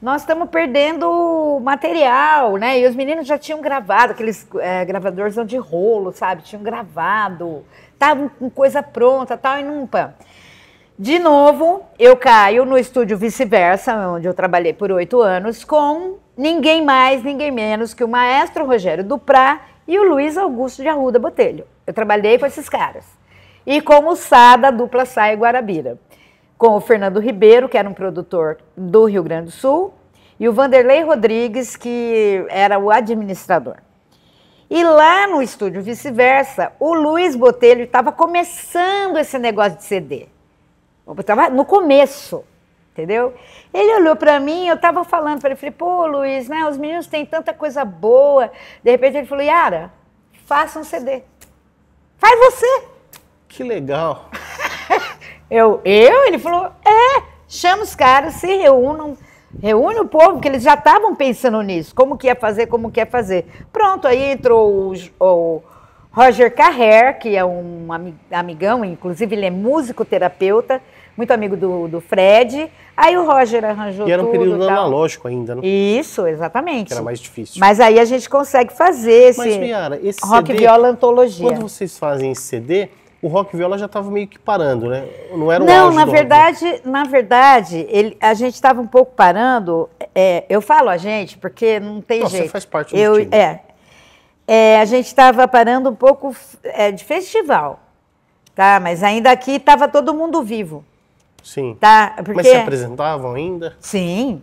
nós estamos perdendo material, né? E os meninos já tinham gravado, aqueles gravadores de rolo, sabe? Tinham gravado, estavam com coisa pronta, tal, e não... De novo, eu caio no estúdio Vice-Versa, onde eu trabalhei por 8 anos, com ninguém mais, ninguém menos que o maestro Rogério Duprá e o Luiz Augusto de Arruda Botelho. Eu trabalhei com esses caras. E com o Sá da dupla Sá e Guarabira. Com o Fernando Ribeiro, que era um produtor do Rio Grande do Sul, e o Vanderlei Rodrigues, que era o administrador. E lá no estúdio Vice-Versa, o Luiz Botelho estava começando esse negócio de CD. Estava no começo, entendeu? Ele olhou para mim, eu estava falando para ele, falei, pô, Luiz, né, os meninos têm tanta coisa boa. De repente ele falou, Yara, faça um CD. Faz você. Que legal. Ele falou, chama os caras, se reúnam, reúne o povo, porque eles já estavam pensando nisso, como que ia fazer. Pronto, aí entrou o Roger Carrer, que é um amigão, inclusive ele é músico-terapeuta, muito amigo do Fred. Aí o Roger arranjou tudo. E era um período analógico ainda, né? Isso, exatamente. Que era mais difícil. Mas aí a gente consegue fazer esse, Yara, esse rock CD, viola antologia. Quando vocês fazem esse CD, o rock viola já estava meio que parando, né? Não era o Não, auge na verdade, a gente estava um pouco parando. Eu falo a gente porque não tem jeito. Você faz parte do time. A gente estava parando um pouco de festival, tá? Mas ainda aqui estava todo mundo vivo. Sim. Tá? Porque... Mas se apresentavam ainda? Sim.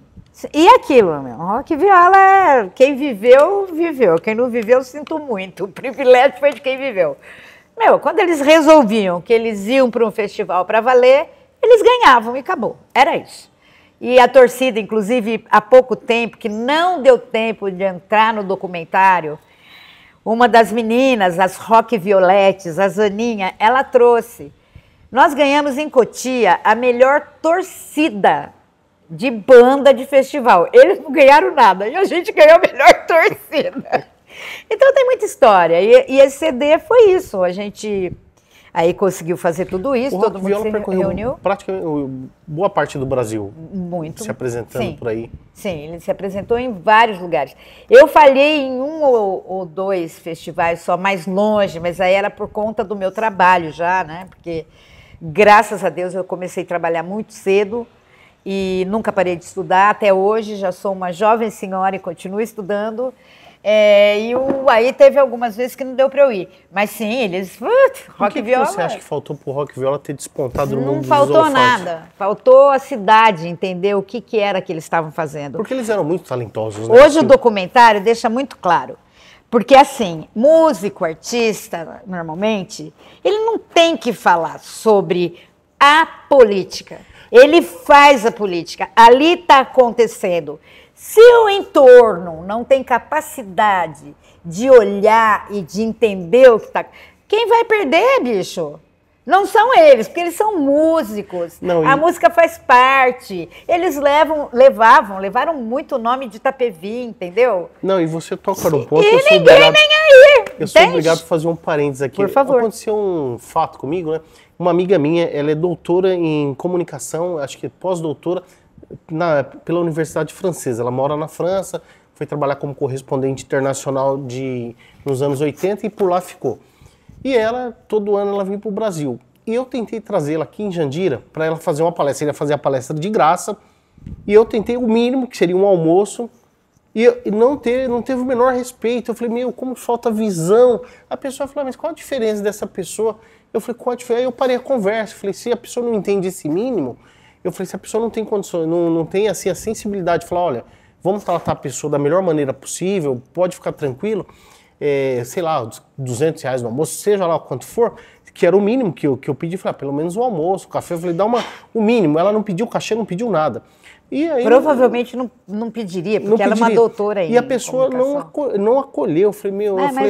E aquilo, meu, rock viola, quem viveu, viveu. Quem não viveu, sinto muito. O privilégio foi de quem viveu. Quando eles resolviam que eles iam para um festival para valer, eles ganhavam e acabou. Era isso. E a torcida, inclusive, há pouco tempo, que não deu tempo de entrar no documentário, uma das meninas, as Rock Violettes, a Zaninha, ela trouxe. Nós ganhamos em Cotia a melhor torcida de banda de festival. Eles não ganharam nada e a gente ganhou a melhor torcida. Então tem muita história. E esse CD foi isso. A gente aí conseguiu fazer tudo isso, o todo rock mundo viola se reuniu. Praticamente boa parte do Brasil. Muito. Se apresentando por aí. Sim, ele se apresentou em vários lugares. Eu falhei em um ou dois festivais só mais longe, mas aí era por conta do meu trabalho já, né? Porque, graças a Deus, eu comecei a trabalhar muito cedo e nunca parei de estudar. Até hoje, já sou uma jovem senhora e continuo estudando. Aí teve algumas vezes que não deu para eu ir. Mas sim, eles... rock viola... O que você acha que faltou pro rock viola ter despontado no mundo dos holofotes? Não faltou holofotes? nada. Faltou a cidade entender o que era que eles estavam fazendo. Porque eles eram muito talentosos, né? Hoje o documentário deixa muito claro. Porque, assim, músico, artista, normalmente, ele não tem que falar sobre a política. Ele faz a política. Ali está acontecendo. Se o entorno não tem capacidade de olhar e de entender o que está... Quem vai perder, bicho? Não são eles, porque eles são músicos. A música faz parte. Eles levaram muito o nome de Itapevi, entendeu? Não, e você toca no ponto... E ninguém nem aí. Eu sou obrigado a fazer um parênteses aqui. Por favor. Aconteceu um fato comigo, né? Uma amiga minha, ela é doutora em comunicação, acho que pós-doutora, pela Universidade Francesa. Ela mora na França, foi trabalhar como correspondente internacional nos anos 80 e por lá ficou. E ela, todo ano, ela vinha para o Brasil. E eu tentei trazê-la aqui em Jandira para ela fazer uma palestra. Ele ia fazer a palestra de graça. E eu tentei o mínimo, que seria um almoço. E não teve o menor respeito. Eu falei, como falta visão. A pessoa falou, mas qual a diferença dessa pessoa? Eu falei, qual a diferença? Aí eu parei a conversa. Falei, se a pessoa não entende esse mínimo... Eu falei, se a pessoa não tem condições, não tem assim, a sensibilidade de falar, olha, vamos tratar a pessoa da melhor maneira possível, pode ficar tranquilo, sei lá, R$200 no almoço, seja lá quanto for, que era o mínimo que eu pedi, falei, pelo menos o almoço, o café, eu falei, dá o mínimo. Ela não pediu cachê, não pediu nada. E aí, provavelmente não pediria, porque ela é uma doutora ainda. E a pessoa não acolheu. Eu falei,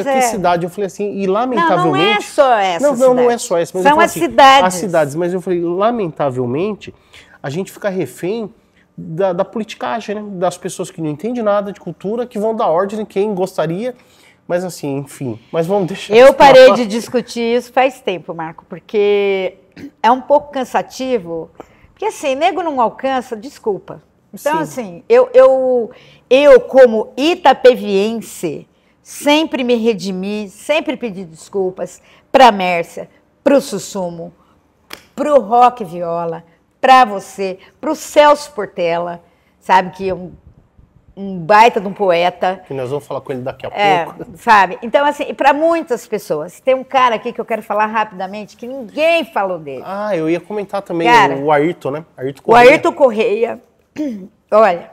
que cidade? Eu falei assim, e lamentavelmente... Não é só essa cidade. Não é só essa. Mas são as assim, cidades. As cidades, mas eu falei, lamentavelmente, a gente fica refém da politicagem, né? Das pessoas que não entendem nada de cultura, que vão dar ordem em quem gostaria, Mas assim, enfim, mas vamos deixar... Eu parei de discutir isso faz tempo, Marco, porque é um pouco cansativo, porque assim, nego não alcança, desculpa. Então, Sim. assim, eu como itapeviense, sempre me redimi, sempre pedi desculpas para a Mércia, para o Sussumo, para o Rock Viola, para você, para o Celso Portela, sabe, que é um baita de um poeta. Que nós vamos falar com ele daqui a pouco. Sabe? Então, assim, para muitas pessoas. Tem um cara aqui que eu quero falar rapidamente, que ninguém falou dele. Ah, eu ia comentar também, cara, o Ayrton, né? O Ayrton Correia. Olha,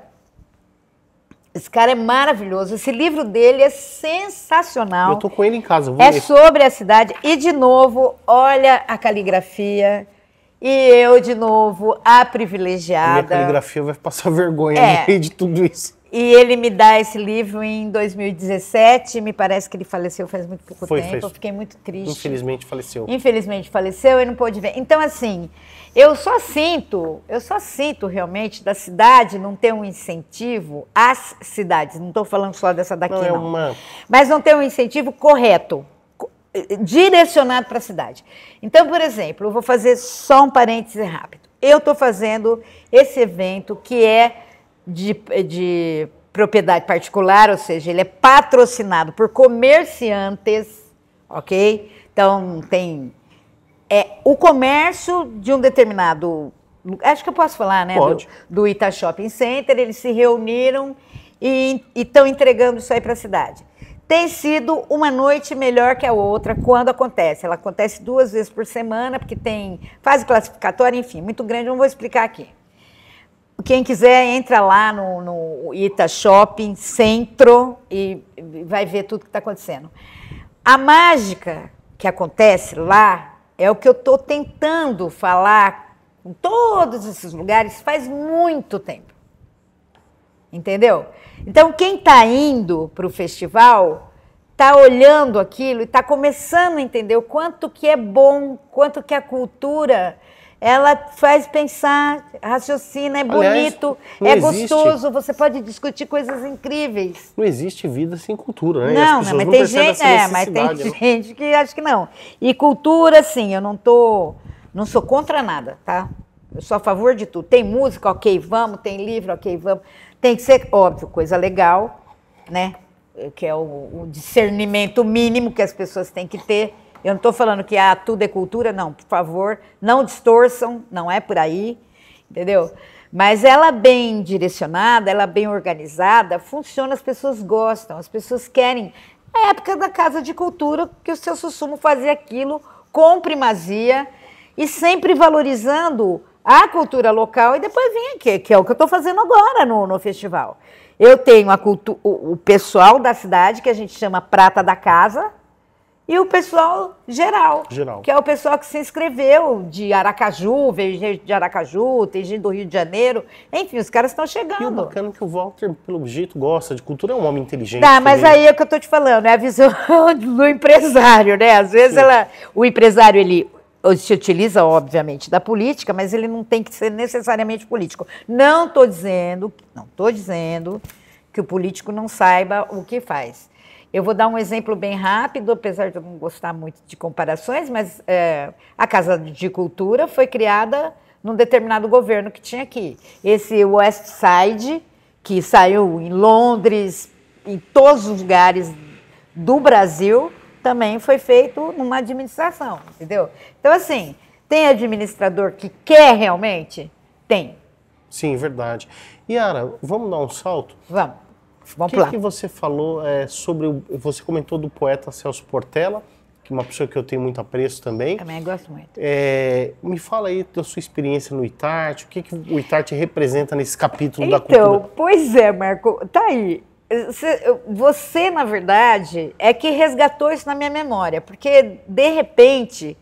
esse cara é maravilhoso. Esse livro dele é sensacional. Eu tô com ele em casa, vou ler. É sobre a cidade. E, de novo, olha a caligrafia. E eu, de novo, a privilegiada. A minha caligrafia vai passar vergonha no meio de tudo isso. E ele me dá esse livro em 2017, me parece que ele faleceu faz muito pouco tempo, eu fiquei muito triste. Infelizmente faleceu. Infelizmente faleceu e não pôde ver. Então, assim, eu só sinto realmente da cidade não ter um incentivo, as cidades, não estou falando só dessa daqui não, mas não ter um incentivo correto, direcionado para a cidade. Então, por exemplo, eu vou fazer só um parêntese rápido. Eu estou fazendo esse evento que é de propriedade particular, ou seja, ele é patrocinado por comerciantes, ok? Então, tem o comércio de um determinado... Acho que eu posso falar, né? Pode. Do Ita Shopping Center, eles se reuniram e estão entregando isso aí para a cidade. Tem sido uma noite melhor que a outra quando acontece. Ela acontece 2 vezes por semana, porque tem fase classificatória, enfim, muito grande, não vou explicar aqui. Quem quiser, entra lá no Ita Shopping Centro e vai ver tudo que está acontecendo. A mágica que acontece lá é o que eu estou tentando falar em todos esses lugares faz muito tempo. Entendeu? Então, quem está indo para o festival está olhando aquilo e está começando a entender o quanto que é bom, quanto que a cultura... Ela faz pensar, raciocina, é bonito, aliás, gostoso, você pode discutir coisas incríveis. Não existe vida sem cultura, né? Não, mas tem gente, mas tem gente que acha que não. E cultura, sim, eu não sou contra nada, tá? Eu sou a favor de tudo. Tem música, ok, vamos, tem livro, ok, vamos. Tem que ser, óbvio, coisa legal, né? Que é o discernimento mínimo que as pessoas têm que ter. Eu não estou falando que tudo é cultura, não, por favor, não distorçam, não é por aí, entendeu? Mas ela bem direcionada, ela bem organizada, funciona, as pessoas gostam, as pessoas querem. É a época da Casa de Cultura, que o seu Sussumo fazia aquilo com primazia e sempre valorizando a cultura local e depois vem aqui, que é o que eu estou fazendo agora no festival. Eu tenho o pessoal da cidade, que a gente chama Prata da Casa, e o pessoal geral, que é o pessoal que se inscreveu de Aracaju, veio gente de Aracaju, tem gente do Rio de Janeiro, enfim, os caras estão chegando. E o bacana é que o Walter, pelo jeito, gosta de cultura, é um homem inteligente. Tá, mas aí é o que eu tô te falando, é a visão do empresário, né? Às vezes o empresário, ele se utiliza, obviamente, da política, mas ele não tem que ser necessariamente político. Não estou dizendo que o político não saiba o que faz. Eu vou dar um exemplo bem rápido, apesar de eu não gostar muito de comparações, mas a Casa de Cultura foi criada num determinado governo que tinha aqui. Esse West Side, que saiu em Londres, em todos os lugares do Brasil, também foi feito numa administração, entendeu? Então, assim, tem administrador que quer realmente? Tem. Sim, verdade. Yara, vamos dar um salto? Vamos. O que você falou sobre... Você comentou do poeta Celso Portela, que é uma pessoa que eu tenho muito apreço também. Também gosto muito. Me fala aí da sua experiência no ITART, o que o ITART representa nesse capítulo da cultura? Então, pois é, Marco, tá aí. Você, na verdade, é que resgatou isso na minha memória, porque, de repente,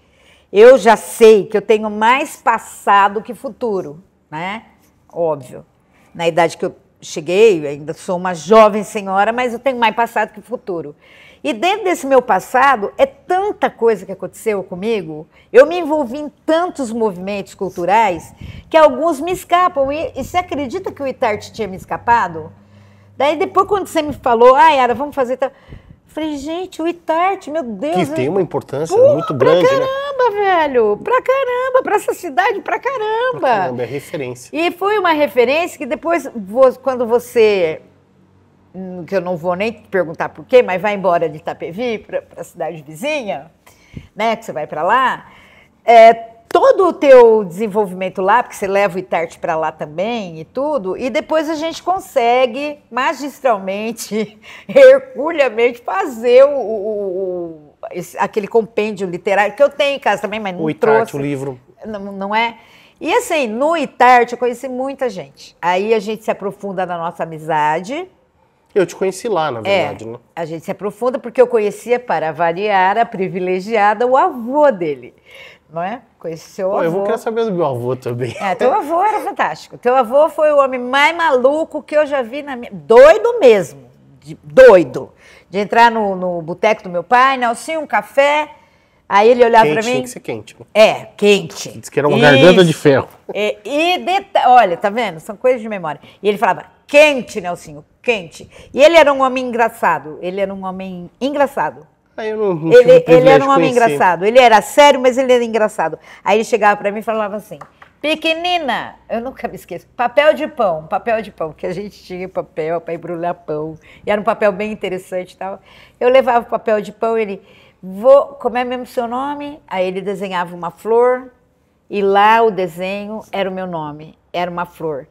eu já sei que eu tenho mais passado que futuro, né? Óbvio. Na idade que eu cheguei, ainda sou uma jovem senhora, mas eu tenho mais passado que futuro. E dentro desse meu passado, é tanta coisa que aconteceu comigo, eu me envolvi em tantos movimentos culturais, que alguns me escapam. E você acredita que o ITART tinha me escapado? Daí depois, quando você me falou, Yara, vamos fazer... Falei, gente, o Itarte, meu Deus. Que tem uma importância muito grande, pra caramba, velho. Pra caramba, pra essa cidade, pra caramba. Pra caramba, é referência. E foi uma referência que depois, quando você, que eu não vou nem perguntar por quê, mas vai embora de Itapevi para a cidade vizinha, né, que você vai para lá, todo o teu desenvolvimento lá, porque você leva o Itarte para lá também e tudo, e depois a gente consegue magistralmente, herculeamente, fazer aquele compêndio literário que eu tenho em casa também, mas não o Itarte, trouxe. O livro. Não é? E assim, no Itarte eu conheci muita gente. Aí a gente se aprofunda na nossa amizade. Eu te conheci lá, na verdade, né? A gente se aprofunda porque eu conhecia, para variar, a privilegiada, o avô dele. Não é? Conheci seu avô. Eu vou querer saber do meu avô também. Teu avô era fantástico. Teu avô foi o homem mais maluco que eu já vi na minha... Doido mesmo. Doido. De entrar no boteco do meu pai, Nelsinho, um café... Aí ele olhava para mim... Tinha que ser quente. Quente. Diz que era uma garganta de ferro. Olha, tá vendo? São coisas de memória. E ele falava, quente, Nelsinho, quente. E ele era um homem engraçado. Ele era um homem engraçado. Eu não ele era um homem engraçado. Ele era sério, mas ele era engraçado. Aí ele chegava para mim e falava assim, pequenina, eu nunca me esqueço, papel de pão, que a gente tinha papel para embrulhar pão. E era um papel bem interessante e tal. Eu levava o papel de pão, ele... como é mesmo seu nome? Aí ele desenhava uma flor e lá o desenho era o meu nome, era uma flor.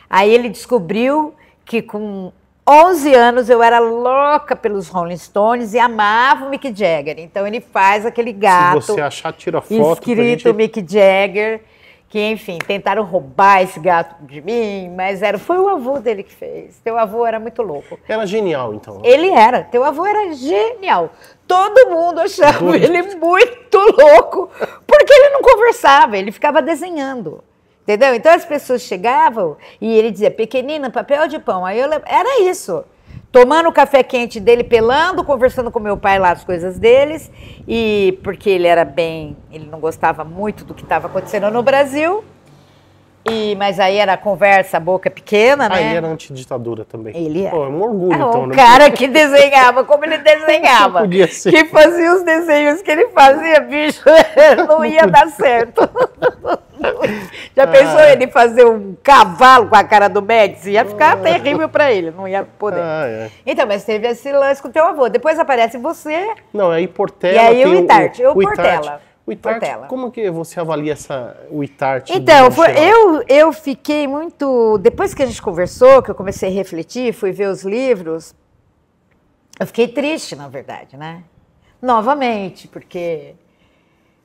Aí ele descobriu que com 11 anos eu era louca pelos Rolling Stones e amava o Mick Jagger. Então ele faz aquele gato. Se você achar, tira foto. Escrito Mick Jagger, que enfim, tentaram roubar esse gato de mim, mas foi o avô dele que fez. Teu avô era muito louco. Era genial, então. Ele era, teu avô era genial. Todo mundo achava ele muito louco, porque ele não conversava, ele ficava desenhando, entendeu? Então as pessoas chegavam e ele dizia, pequenina, papel de pão. Aí era isso, tomando o café quente dele, pelando, conversando com meu pai lá as coisas deles, e porque ele não gostava muito do que estava acontecendo no Brasil. Mas aí era conversa, boca pequena, né? Ele era antiditadura também. Ele era. É um orgulho, então. O cara que desenhava, como ele desenhava. Podia ser. Que fazia os desenhos que ele fazia, bicho, não ia dar certo. Já pensou ele fazer um cavalo com a cara do Médici? Ia ficar terrível pra ele, não ia poder. Então, mas teve esse lance com o teu avô. Depois aparece você. Não, aí Portela. E aí o Itarte, Portela. O Itarte, como que você avalia o Itarte? Então, eu fiquei muito... Depois que a gente conversou, que eu comecei a refletir, fui ver os livros, eu fiquei triste, na verdade, né? Novamente, porque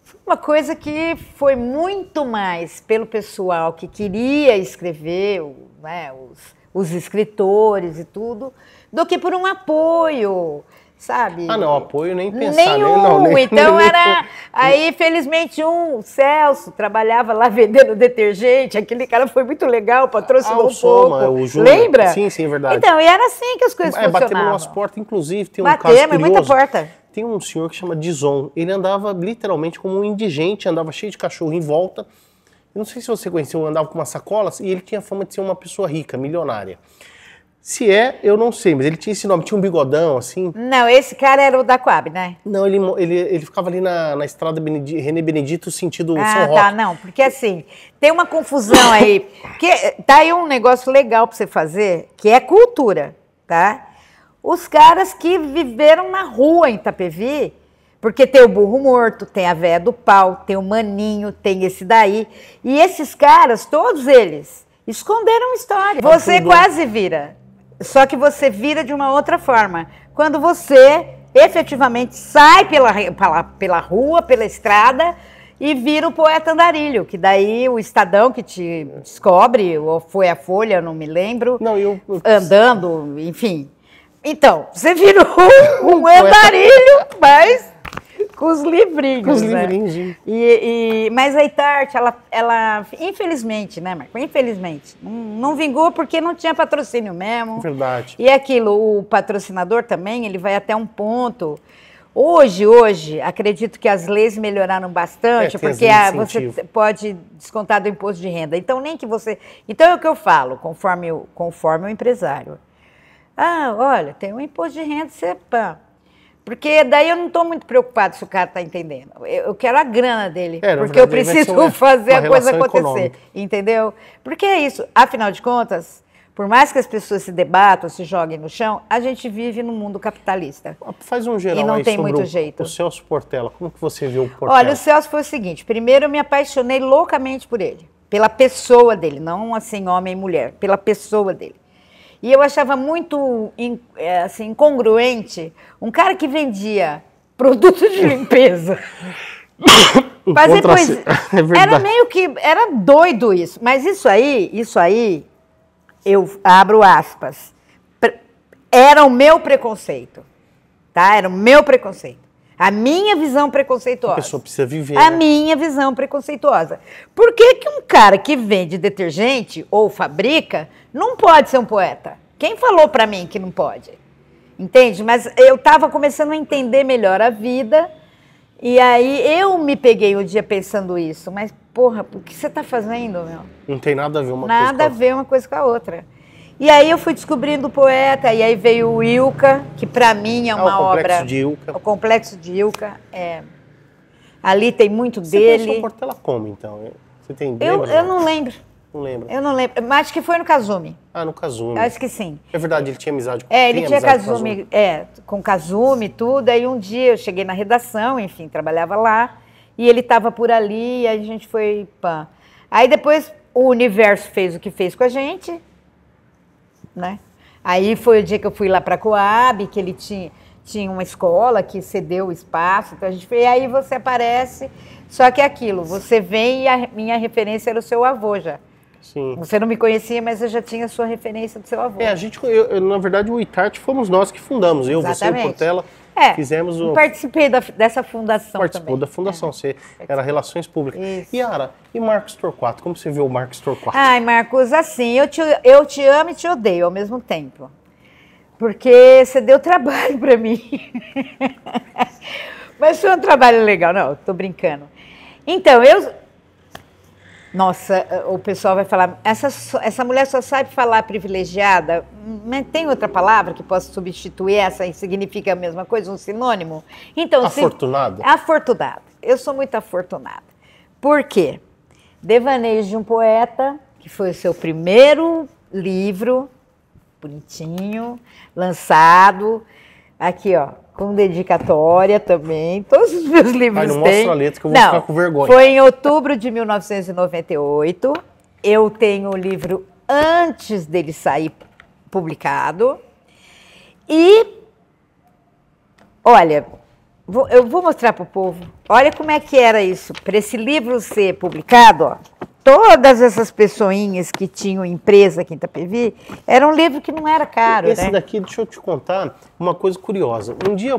foi uma coisa que foi muito mais pelo pessoal que queria escrever, né, os escritores e tudo, do que por um apoio... Sabe? Não, apoio nem pensar. Nenhum. Então era... Aí, felizmente, o Celso trabalhava lá vendendo detergente. Aquele cara foi muito legal, patrocinou um pouco. Lembra? Sim, é verdade. Então, e era assim que as coisas funcionavam. Batemos umas portas, inclusive, tem um caso curioso. Muita porta. Tem um senhor que chama Dizon. Ele andava literalmente como um indigente, andava cheio de cachorro em volta. Eu não sei se você conheceu, andava com umas sacolas e ele tinha fama de ser uma pessoa rica, milionária. Se eu não sei, mas ele tinha esse nome, tinha um bigodão, assim. Não, esse cara era o da Coab, né? Não, ele ficava ali na estrada René Benedito, sentido São Roque. Tá, não, porque assim, tem uma confusão aí, porque tá aí um negócio legal pra você fazer, que é cultura, tá? Os caras que viveram na rua em Itapevi, porque tem o burro morto, tem a véia do pau, tem o maninho, tem esse daí, e esses caras, todos eles, esconderam história. Você quase vira. Só que você vira de uma outra forma. Quando você efetivamente sai pela rua, pela estrada e vira o poeta andarilho, que daí o Estadão que te descobre, ou foi a Folha, não me lembro, andando, enfim. Então, você virou um andarilho, mas com os livrinhos, com os livrinhos. Mas a Itarte, ela infelizmente, né, Marco? Infelizmente, não vingou porque não tinha patrocínio mesmo. Verdade. E aquilo, o patrocinador também, ele vai até um ponto. Hoje, acredito que as leis melhoraram bastante, porque você pode descontar do imposto de renda. Então, nem que você... Então, é o que eu falo, conforme o empresário. Olha, tem um imposto de renda, você... Porque daí eu não estou muito preocupado se o cara está entendendo. Eu quero a grana dele, porque verdade, eu preciso fazer a coisa acontecer, econômica. entendeu? Porque é isso, afinal de contas, por mais que as pessoas se debatam, se joguem no chão, a gente vive num mundo capitalista. Faz um geral e não aí tem sobre muito jeito. O Celso Portela. Como que você viu o Portela? Olha, o Celso foi o seguinte, primeiro eu me apaixonei loucamente por ele, pela pessoa dele, não assim homem e mulher, pela pessoa dele. E eu achava muito assim, incongruente um cara que vendia produto de limpeza. Fazer poesia. Era meio que, era doido isso. Mas isso aí, eu abro aspas, era o meu preconceito, tá? Era o meu preconceito. A minha visão preconceituosa. A pessoa precisa viver. A minha visão preconceituosa. Por que que um cara que vende detergente ou fabrica não pode ser um poeta? Quem falou pra mim que não pode? Entende? Mas eu estava começando a entender melhor a vida e aí eu me peguei um dia pensando isso. Mas, porra, o que você está fazendo, meu? Não tem nada a ver uma coisa com a outra. Nada a ver uma coisa com a outra. E aí eu fui descobrindo o poeta, e aí veio o Ilka, que para mim é uma obra... O Complexo de Ilka. O Complexo de Ilka, ali tem muito você dele. Você conheceu o Portela como, então? Você tem eu não lembro. Não lembro. Eu não lembro, mas acho que foi no Kazumi. Ah, no Kazumi. Acho que sim. É verdade, ele tinha amizade com ele tinha Kazumi, com Kazumi e tudo. Aí um dia eu cheguei na redação, enfim, trabalhava lá, e ele estava por ali, e a gente foi... Pá. Aí depois o universo fez o que fez com a gente, né? Aí foi o dia que eu fui lá para a Coab, que ele tinha uma escola que cedeu o espaço, então a gente foi, e aí você aparece, só que é aquilo, você vem e a minha referência era o seu avô já. Sim. Você não me conhecia, mas eu já tinha a sua referência do seu avô. Na verdade, o ITART fomos nós que fundamos, eu, Exatamente. você e o Portela. Fizemos o... Participei dessa fundação Participou também. da fundação, você era Relações Públicas. Isso. Yara, e Marcos Torquato? Como você viu o Marcos Torquato? Ai, Marcos, assim, eu te amo e te odeio ao mesmo tempo. Porque você deu trabalho para mim. Mas foi um trabalho legal. Não, tô brincando. Então, Nossa, o pessoal vai falar, essa mulher só sabe falar privilegiada, mas tem outra palavra que possa substituir essa e significa a mesma coisa, um sinônimo? Então, afortunada? Afortunada. Eu sou muito afortunada. Por quê? Devaneios de um Poeta, que foi o seu primeiro livro, bonitinho, lançado, aqui, ó, com dedicatória também. Todos os meus livros têm. Não mostra a letra que eu vou ficar com vergonha. Foi em outubro de 1998. Eu tenho o livro antes dele sair publicado. E, olha, eu vou mostrar para o povo. Olha como é que era isso. Para esse livro ser publicado, ó, todas essas pessoinhas que tinham empresa aqui em Itapevi, era um livro que não era caro, Esse daqui, deixa eu te contar uma coisa curiosa. Um dia...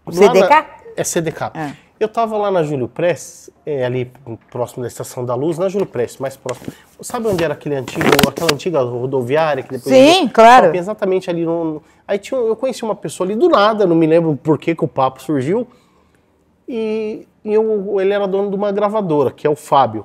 O CDK? É CDK. Eu estava lá na Júlio Prestes, ali próximo da Estação da Luz, na Júlio Prestes, mais próximo. Sabe onde era aquela antiga rodoviária? Que depois Sim, claro. Exatamente ali. Aí eu conheci uma pessoa ali do nada, não me lembro por que o papo surgiu. E ele era dono de uma gravadora, que é o Fábio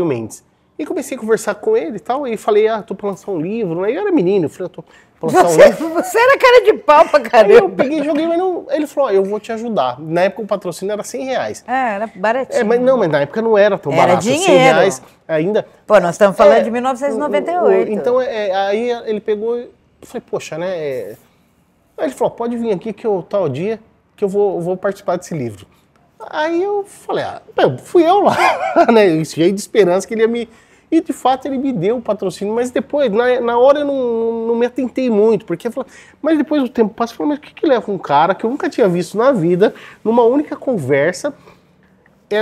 Mendes. E comecei a conversar com ele e tal, e falei, tô pra lançar um livro. Aí eu era menino, eu falei, tô pra lançar um livro. Você era cara de pau pra caramba. Aí eu peguei e joguei, mas não, ele falou, eu vou te ajudar. Na época o patrocínio era R$100. Era baratinho. Mas na época não era tão barato. Era dinheiro. R$100 ainda. Pô, nós estamos falando de 1998. Então, aí ele pegou, eu falei, poxa, né? Aí ele falou, pode vir aqui que tal dia que eu vou participar desse livro. Aí eu falei, fui eu lá, né? Cheio de esperança que ele ia me... E de fato ele me deu o patrocínio, mas depois, na hora eu não me atentei muito, porque eu falei, mas depois o tempo passa, eu falei, mas o que leva um cara que eu nunca tinha visto na vida, numa única conversa,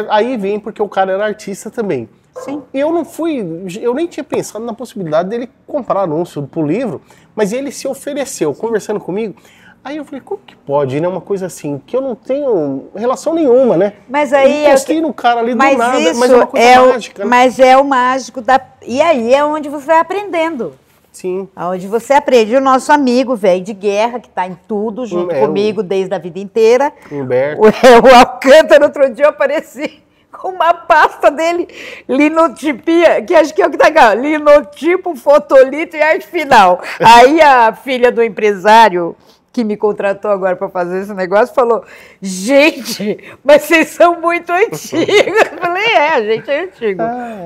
aí vem porque o cara era artista também. Sim. E eu nem tinha pensado na possibilidade dele comprar anúncio pro livro, mas ele se ofereceu, conversando comigo. Aí eu falei, como que pode, né? Uma coisa assim, que eu não tenho relação nenhuma, né? Mas aí eu encostei no cara ali do nada, mas é uma coisa mágica. Né? Mas é o mágico da... E aí é onde você vai aprendendo. Sim. Onde você aprende. O nosso amigo, velho de guerra, que tá em tudo, junto comigo desde a vida inteira. Humberto. O Alcântara, outro dia eu apareci com uma pasta dele, linotipia, que acho que é o que tá aqui, linotipo, fotolito e arte final. Aí a filha do empresário... que me contratou agora para fazer esse negócio, falou, gente, mas vocês são muito antigos. Eu falei, a gente é antigo.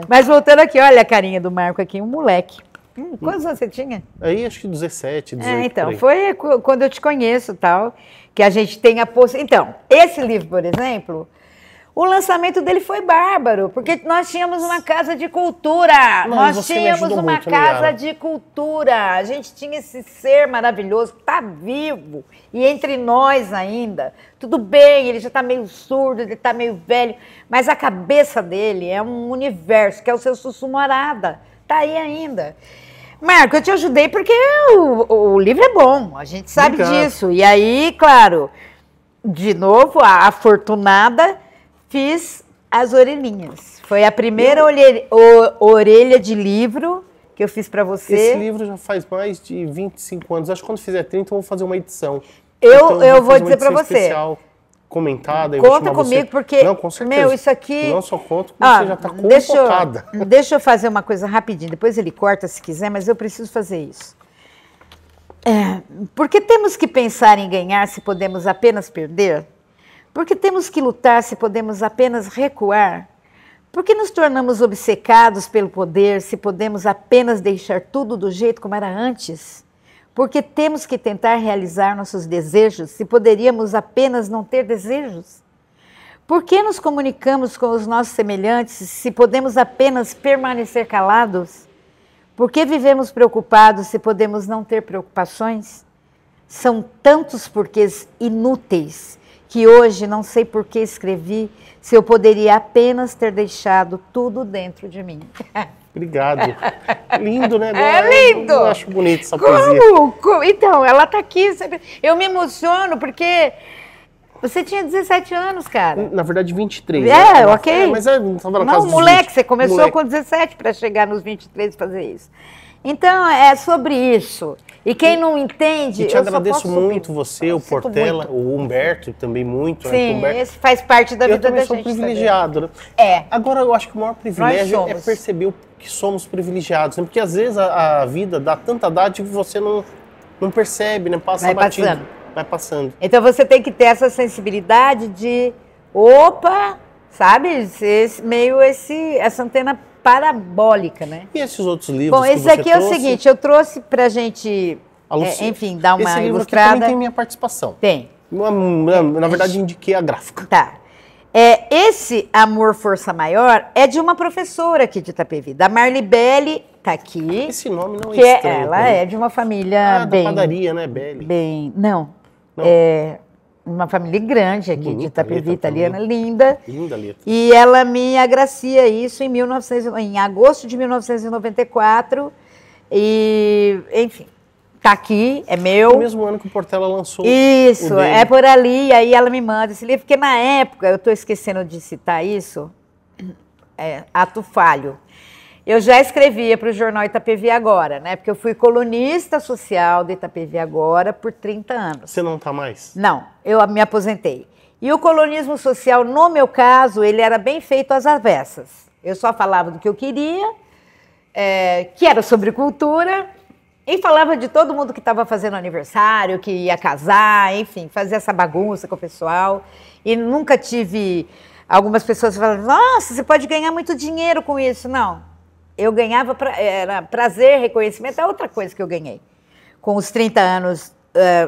Mas voltando aqui, olha a carinha do Marco aqui, um moleque. Quantos anos você tinha? Aí acho que 17, 18. Então, foi quando eu te conheço e tal, que a gente tem a possibilidade. Então, esse livro, por exemplo, o lançamento dele foi bárbaro, porque nós tínhamos uma casa de cultura. Nós tínhamos uma casa de cultura. A gente tinha esse ser maravilhoso que está vivo e entre nós ainda. Tudo bem, ele já está meio surdo, ele está meio velho, mas a cabeça dele é um universo, que é o seu Sussumarada. Está aí ainda. Marco, eu te ajudei porque o livro é bom, a gente sabe disso. E aí, claro, de novo, a afortunada... Fiz as orelhinhas. Foi a primeira orelha de livro que eu fiz para você. Esse livro já faz mais de 25 anos. Acho que quando fizer 30 eu vou fazer uma edição. Eu vou dizer para você. Especial, comentada. Conta comigo, porque, não, com certeza. Isso aqui... Não só conto, porque você já está convocada. Deixa eu fazer uma coisa rapidinho. Depois ele corta se quiser, mas eu preciso fazer isso. Porque temos que pensar em ganhar se podemos apenas perder? Porque temos que lutar se podemos apenas recuar? Porque nos tornamos obcecados pelo poder se podemos apenas deixar tudo do jeito como era antes? Porque temos que tentar realizar nossos desejos se poderíamos apenas não ter desejos? Por que nos comunicamos com os nossos semelhantes se podemos apenas permanecer calados? Por que vivemos preocupados se podemos não ter preocupações? São tantos porquês inúteis que hoje não sei por que escrevi, se eu poderia apenas ter deixado tudo dentro de mim. Obrigado. Lindo, né? Lindo! Eu acho bonito essa poesia. Então, ela está aqui. Eu me emociono porque você tinha 17 anos, cara. Na verdade, 23. Ok. Mas não estava na casa dos moleque, 20. Você começou com 17 para chegar nos 23 e fazer isso. Então, é sobre isso. E quem não entende, eu te agradeço muito você, o Portela, o Humberto também muito. Sim, esse faz parte da vida da gente. Eu também sou privilegiado, né? Agora, eu acho que o maior privilégio é perceber que somos privilegiados, né? Porque às vezes a vida dá tanta dádiva que você não percebe, né? Passa batido. Vai passando. Então você tem que ter essa sensibilidade de, sabe? Essa antena parabólica, né? E esses outros livros? Bom, esse aqui é o seguinte, eu trouxe pra gente, enfim, dar uma esse ilustrada. Esse livro aqui também tem minha participação. Tem. Na verdade, indiquei a gráfica. Tá. Esse Amor Força Maior é de uma professora aqui de Itapevi, da Marli Belli, tá aqui. Esse nome não é estranho. Ela é de uma família da padaria, né, Belli? Não. É uma família grande aqui de Itapevi, italiana, linda. Linda letra. E ela me agracia isso em agosto de 1994. E, enfim, tá aqui, é meu. No mesmo ano que o Portela lançou. Isso, é por ali. E aí ela me manda esse livro, porque na época, eu estou esquecendo de citar isso, Ato Falho. Eu já escrevia para o jornal Itapevi Agora, né? Porque eu fui colunista social do Itapevi Agora por 30 anos. Você não está mais? Não, eu me aposentei. E o colunismo social, no meu caso, ele era bem feito às avessas. Eu só falava do que eu queria, que era sobre cultura, e falava de todo mundo que estava fazendo aniversário, que ia casar, enfim, fazia essa bagunça com o pessoal. E nunca tive... Algumas pessoas falavam, nossa, você pode ganhar muito dinheiro com isso. Não. Eu ganhava, era prazer, reconhecimento, é outra coisa que eu ganhei. Com os 30 anos,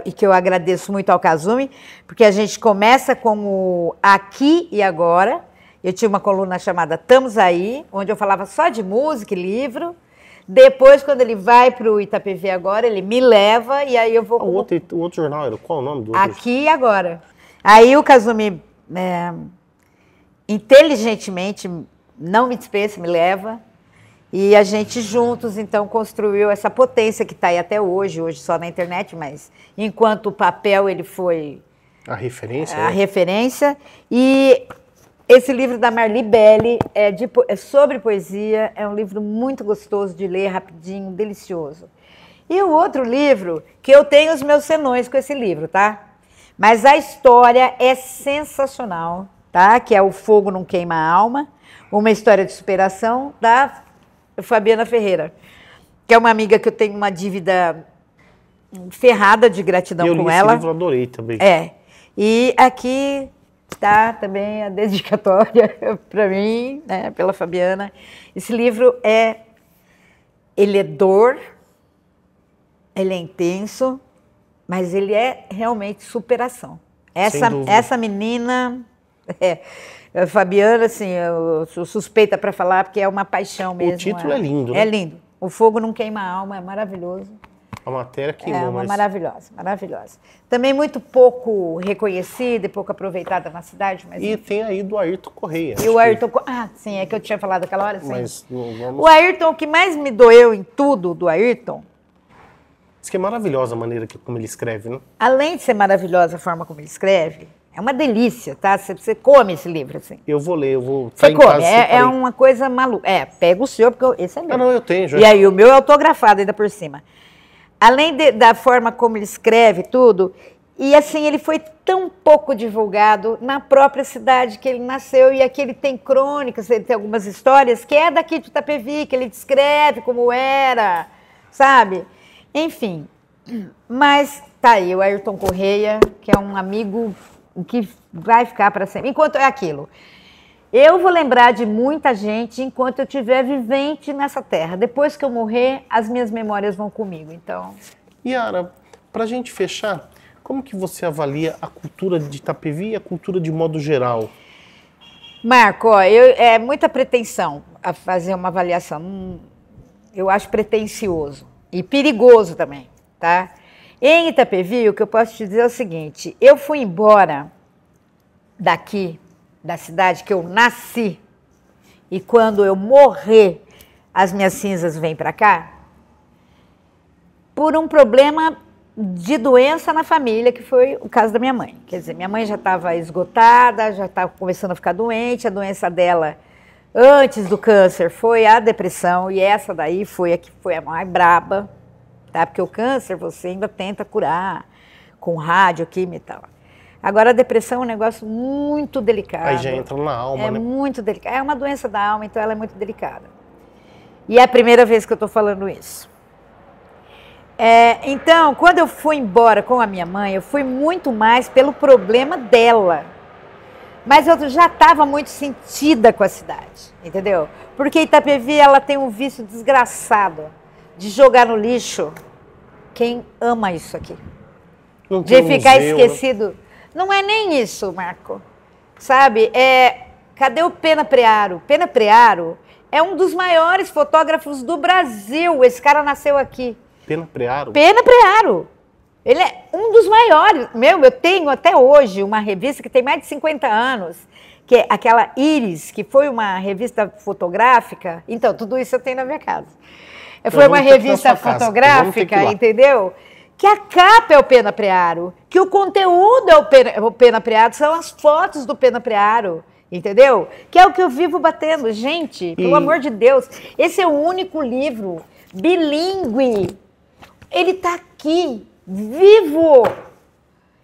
e que eu agradeço muito ao Kazumi, porque a gente começa com o Aqui e Agora. Eu tinha uma coluna chamada Tamos Aí, onde eu falava só de música e livro. Depois, quando ele vai para o Itapevi Agora, ele me leva e aí eu vou... O outro jornal era qual o nome do outro? Aqui e Agora. Aí o Kazumi, inteligentemente, não me dispensa, me leva. E a gente juntos, então, construiu essa potência que está aí até hoje só na internet, mas enquanto o papel ele foi... A referência. A referência. E esse livro da Marli Belli é sobre poesia, é um livro muito gostoso de ler, rapidinho, delicioso. E o outro livro, que eu tenho os meus senões com esse livro, tá? Mas a história é sensacional, tá? Que é O Fogo Não Queima a Alma, uma história de superação da Fabiana Ferreira, que é uma amiga que eu tenho uma dívida ferrada de gratidão com ela. Esse livro, eu adorei também. E aqui está também a dedicatória para mim, né, pela Fabiana. Esse livro ele é dor, ele é intenso, mas ele é realmente superação. Essa menina, a Fabiana, assim, eu sou suspeita para falar, porque é uma paixão mesmo. O título é lindo, né? É lindo. O fogo não queima a alma, é maravilhoso. A matéria queimou, mas... maravilhosa, maravilhosa. Também muito pouco reconhecida e pouco aproveitada na cidade. Mas... E tem aí do Ayrton Correia. E o Ayrton... sim, é que eu tinha falado aquela hora, sim. Mas vamos... O Ayrton, o que mais me doeu em tudo do Ayrton... Diz que é maravilhosa a maneira como ele escreve, né? Além de ser maravilhosa a forma como ele escreve, é uma delícia, tá? Você come esse livro, assim. Eu vou ler, eu vou... Você come, é uma coisa maluca. Pega o seu, porque esse é meu. Não, eu tenho já. E aí, o meu é autografado ainda por cima. Além da forma como ele escreve tudo, e assim, ele foi tão pouco divulgado na própria cidade que ele nasceu, e aqui ele tem crônicas, ele tem algumas histórias, que é daqui de Itapevi, que ele descreve como era, sabe? Enfim, mas tá aí o Ayrton Correia, que é um amigo que vai ficar para sempre. Enquanto é aquilo, eu vou lembrar de muita gente enquanto eu estiver vivente nessa terra. Depois que eu morrer, as minhas memórias vão comigo, então... Yara, para a gente fechar, como que você avalia a cultura de Itapevi e a cultura de modo geral? Marco, é muita pretensão a fazer uma avaliação. Eu acho pretensioso e perigoso também, tá? Em Itapevi, o que eu posso te dizer é o seguinte, eu fui embora daqui, da cidade que eu nasci, e quando eu morrer, as minhas cinzas vêm para cá, por um problema de doença na família, que foi o caso da minha mãe. Quer dizer, minha mãe já estava esgotada, já estava começando a ficar doente, a doença dela, antes do câncer, foi a depressão, e essa daí foi a que foi a mais braba, tá? Porque o câncer você ainda tenta curar com rádio, química e tal. Agora, a depressão é um negócio muito delicado. Aí já entra na alma, né? É muito delicado. É uma doença da alma, então ela é muito delicada. E é a primeira vez que eu estou falando isso. Então, quando eu fui embora com a minha mãe, eu fui muito mais pelo problema dela. Mas eu já estava muito sentida com a cidade, entendeu? Porque Itapevi, ela tem um vício desgraçado de jogar no lixo quem ama isso aqui. Não de ficar museu, esquecido. Né? Não é nem isso, Marco. Sabe, cadê o Pena Prearo? Pena Prearo é um dos maiores fotógrafos do Brasil. Esse cara nasceu aqui. Pena Prearo? Pena Prearo. Ele é um dos maiores. Eu tenho até hoje uma revista que tem mais de 50 anos, que é aquela Iris, que foi uma revista fotográfica. Então, tudo isso eu tenho na minha casa. Foi uma revista fotográfica, entendeu? Que a capa é o Pena Prearo, que o conteúdo é o Pena Prearo, são as fotos do Pena Prearo, entendeu? Que é o que eu vivo batendo. Gente, pelo amor de Deus, esse é o único livro bilíngue. Ele está aqui, vivo,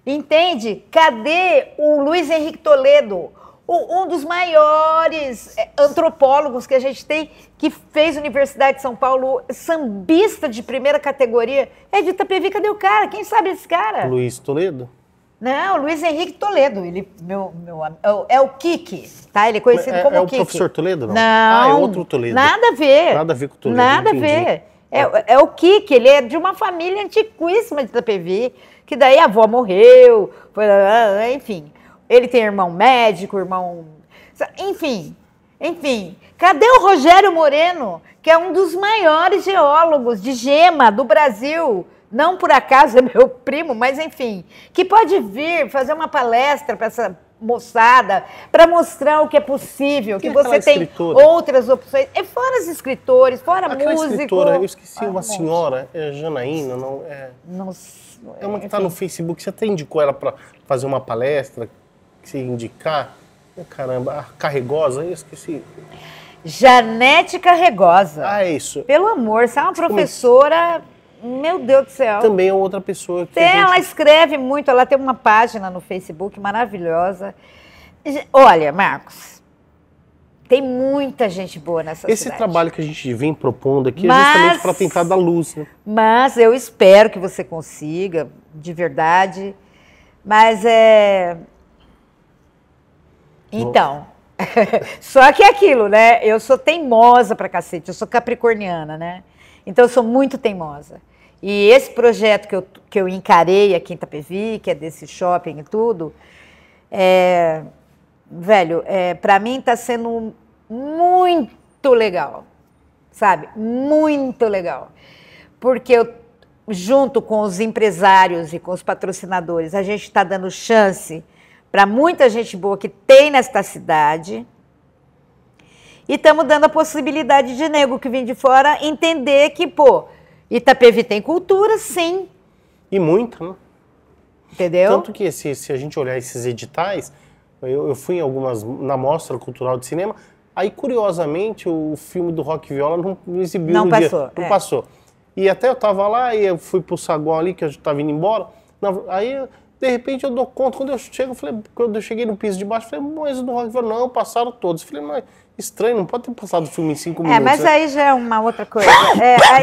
entende? Cadê o Luiz Henrique Toledo? Um dos maiores antropólogos que a gente tem, que fez Universidade de São Paulo, sambista de primeira categoria, é de Itapevi. Cadê o cara? Quem sabe esse cara? Luiz Toledo? Não, Luiz Henrique Toledo. Ele, é o Kiki, tá? Ele é conhecido como Kiki. É o professor Toledo, não? Não. É outro Toledo. Nada a ver. Nada a ver com o Toledo. Nada a ver. É o Kiki, ele é de uma família antiquíssima de Itapevi, que daí a avó morreu, enfim. Ele tem irmão médico, irmão... Enfim. Cadê o Rogério Moreno, que é um dos maiores geólogos de gema do Brasil? Não por acaso é meu primo, mas enfim. Que pode vir fazer uma palestra para essa moçada, para mostrar o que é possível, que você tem outras opções. Fora os escritores, fora músicos. Escritora, eu esqueci uma senhora, Janaína, não é? É uma que está no Facebook, você até indicou ela para fazer uma palestra, se indicar. Caramba, Carregosa, eu esqueci. Janete Carregosa. É isso. Pelo amor, você é uma professora, meu Deus do céu. Também é outra pessoa que ela escreve muito, ela tem uma página no Facebook maravilhosa. Olha, Marcos, tem muita gente boa nessa cidade. Esse trabalho que a gente vem propondo aqui é justamente para tentar dar luz, né? Mas eu espero que você consiga, de verdade. Mas Então, só que é aquilo, né? Eu sou teimosa pra cacete, eu sou capricorniana, né? Então eu sou muito teimosa. E esse projeto que eu encarei aqui em Itapevi, que é desse shopping e tudo, velho, pra mim tá sendo muito legal, sabe? Muito legal. Porque eu, junto com os empresários e com os patrocinadores, a gente está dando chance para muita gente boa que tem nesta cidade. E estamos dando a possibilidade de nego que vem de fora entender que, pô, Itapevi tem cultura, sim. E muito, né? Entendeu? Tanto que se a gente olhar esses editais, eu fui em algumas, na Mostra Cultural de Cinema, aí curiosamente o filme do Rock Viola não exibiu não no passou, dia. Não passou. E até eu tava lá e eu fui pro saguão ali, que eu já tava indo embora. Aí, de repente, eu dou conta. Quando eu chego, quando eu cheguei no piso de baixo, eu falei, mas o do Rock Viola, não, passaram todos. Eu falei, mas estranho, não pode ter passado o filme em 5 minutos. Mas aí já é uma outra coisa.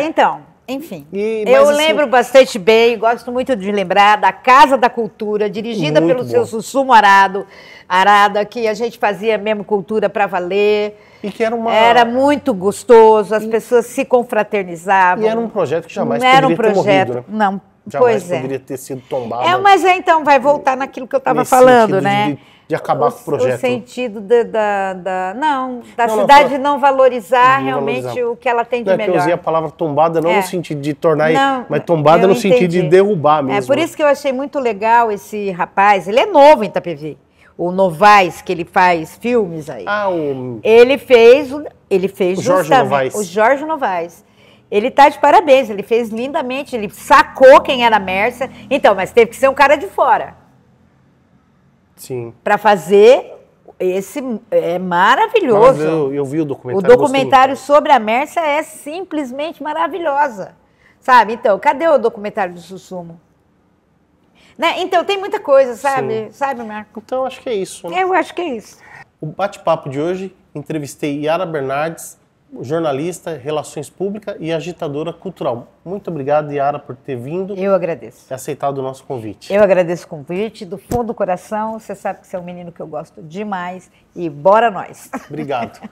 Então, enfim. Eu lembro bastante bem, gosto muito de lembrar da Casa da Cultura, dirigida pelo seu Sussumo Arada, que a gente fazia mesmo cultura para valer. E que era muito gostoso, as pessoas se confraternizavam. E era um projeto que jamais poderia ter morrido, né? Não, jamais poderia ter sido tombado. Mas então vai voltar naquilo que eu estava falando, né? De acabar com o projeto. O sentido da cidade não valorizar realmente o que ela tem de melhor. Eu usei a palavra tombada não no sentido de tornar, mas tombada no sentido de derrubar mesmo. Por isso que eu achei muito legal esse rapaz, ele é novo em Itapevi. O Novaes, que ele faz filmes aí. Ele fez o Jorge Novaes. O Jorge Novaes. Ele tá de parabéns, ele fez lindamente, ele sacou quem era a Mércia. Então, mas teve que ser um cara de fora. Sim. Para fazer esse maravilhoso. Eu vi o documentário. O documentário sobre a Mércia é simplesmente maravilhosa. Sabe? Então, cadê o documentário do Sussumo? Né? Então, tem muita coisa, sabe? Sim. Sabe, Marco? Então, acho que é isso. Né? Eu acho que é isso. O bate-papo de hoje, entrevistei Yara Bernardes, jornalista, relações públicas e agitadora cultural. Muito obrigado, Yara, por ter vindo. Eu agradeço. E aceitado o nosso convite. Eu agradeço o convite, do fundo do coração. Você sabe que você é um menino que eu gosto demais. E bora nós. Obrigado.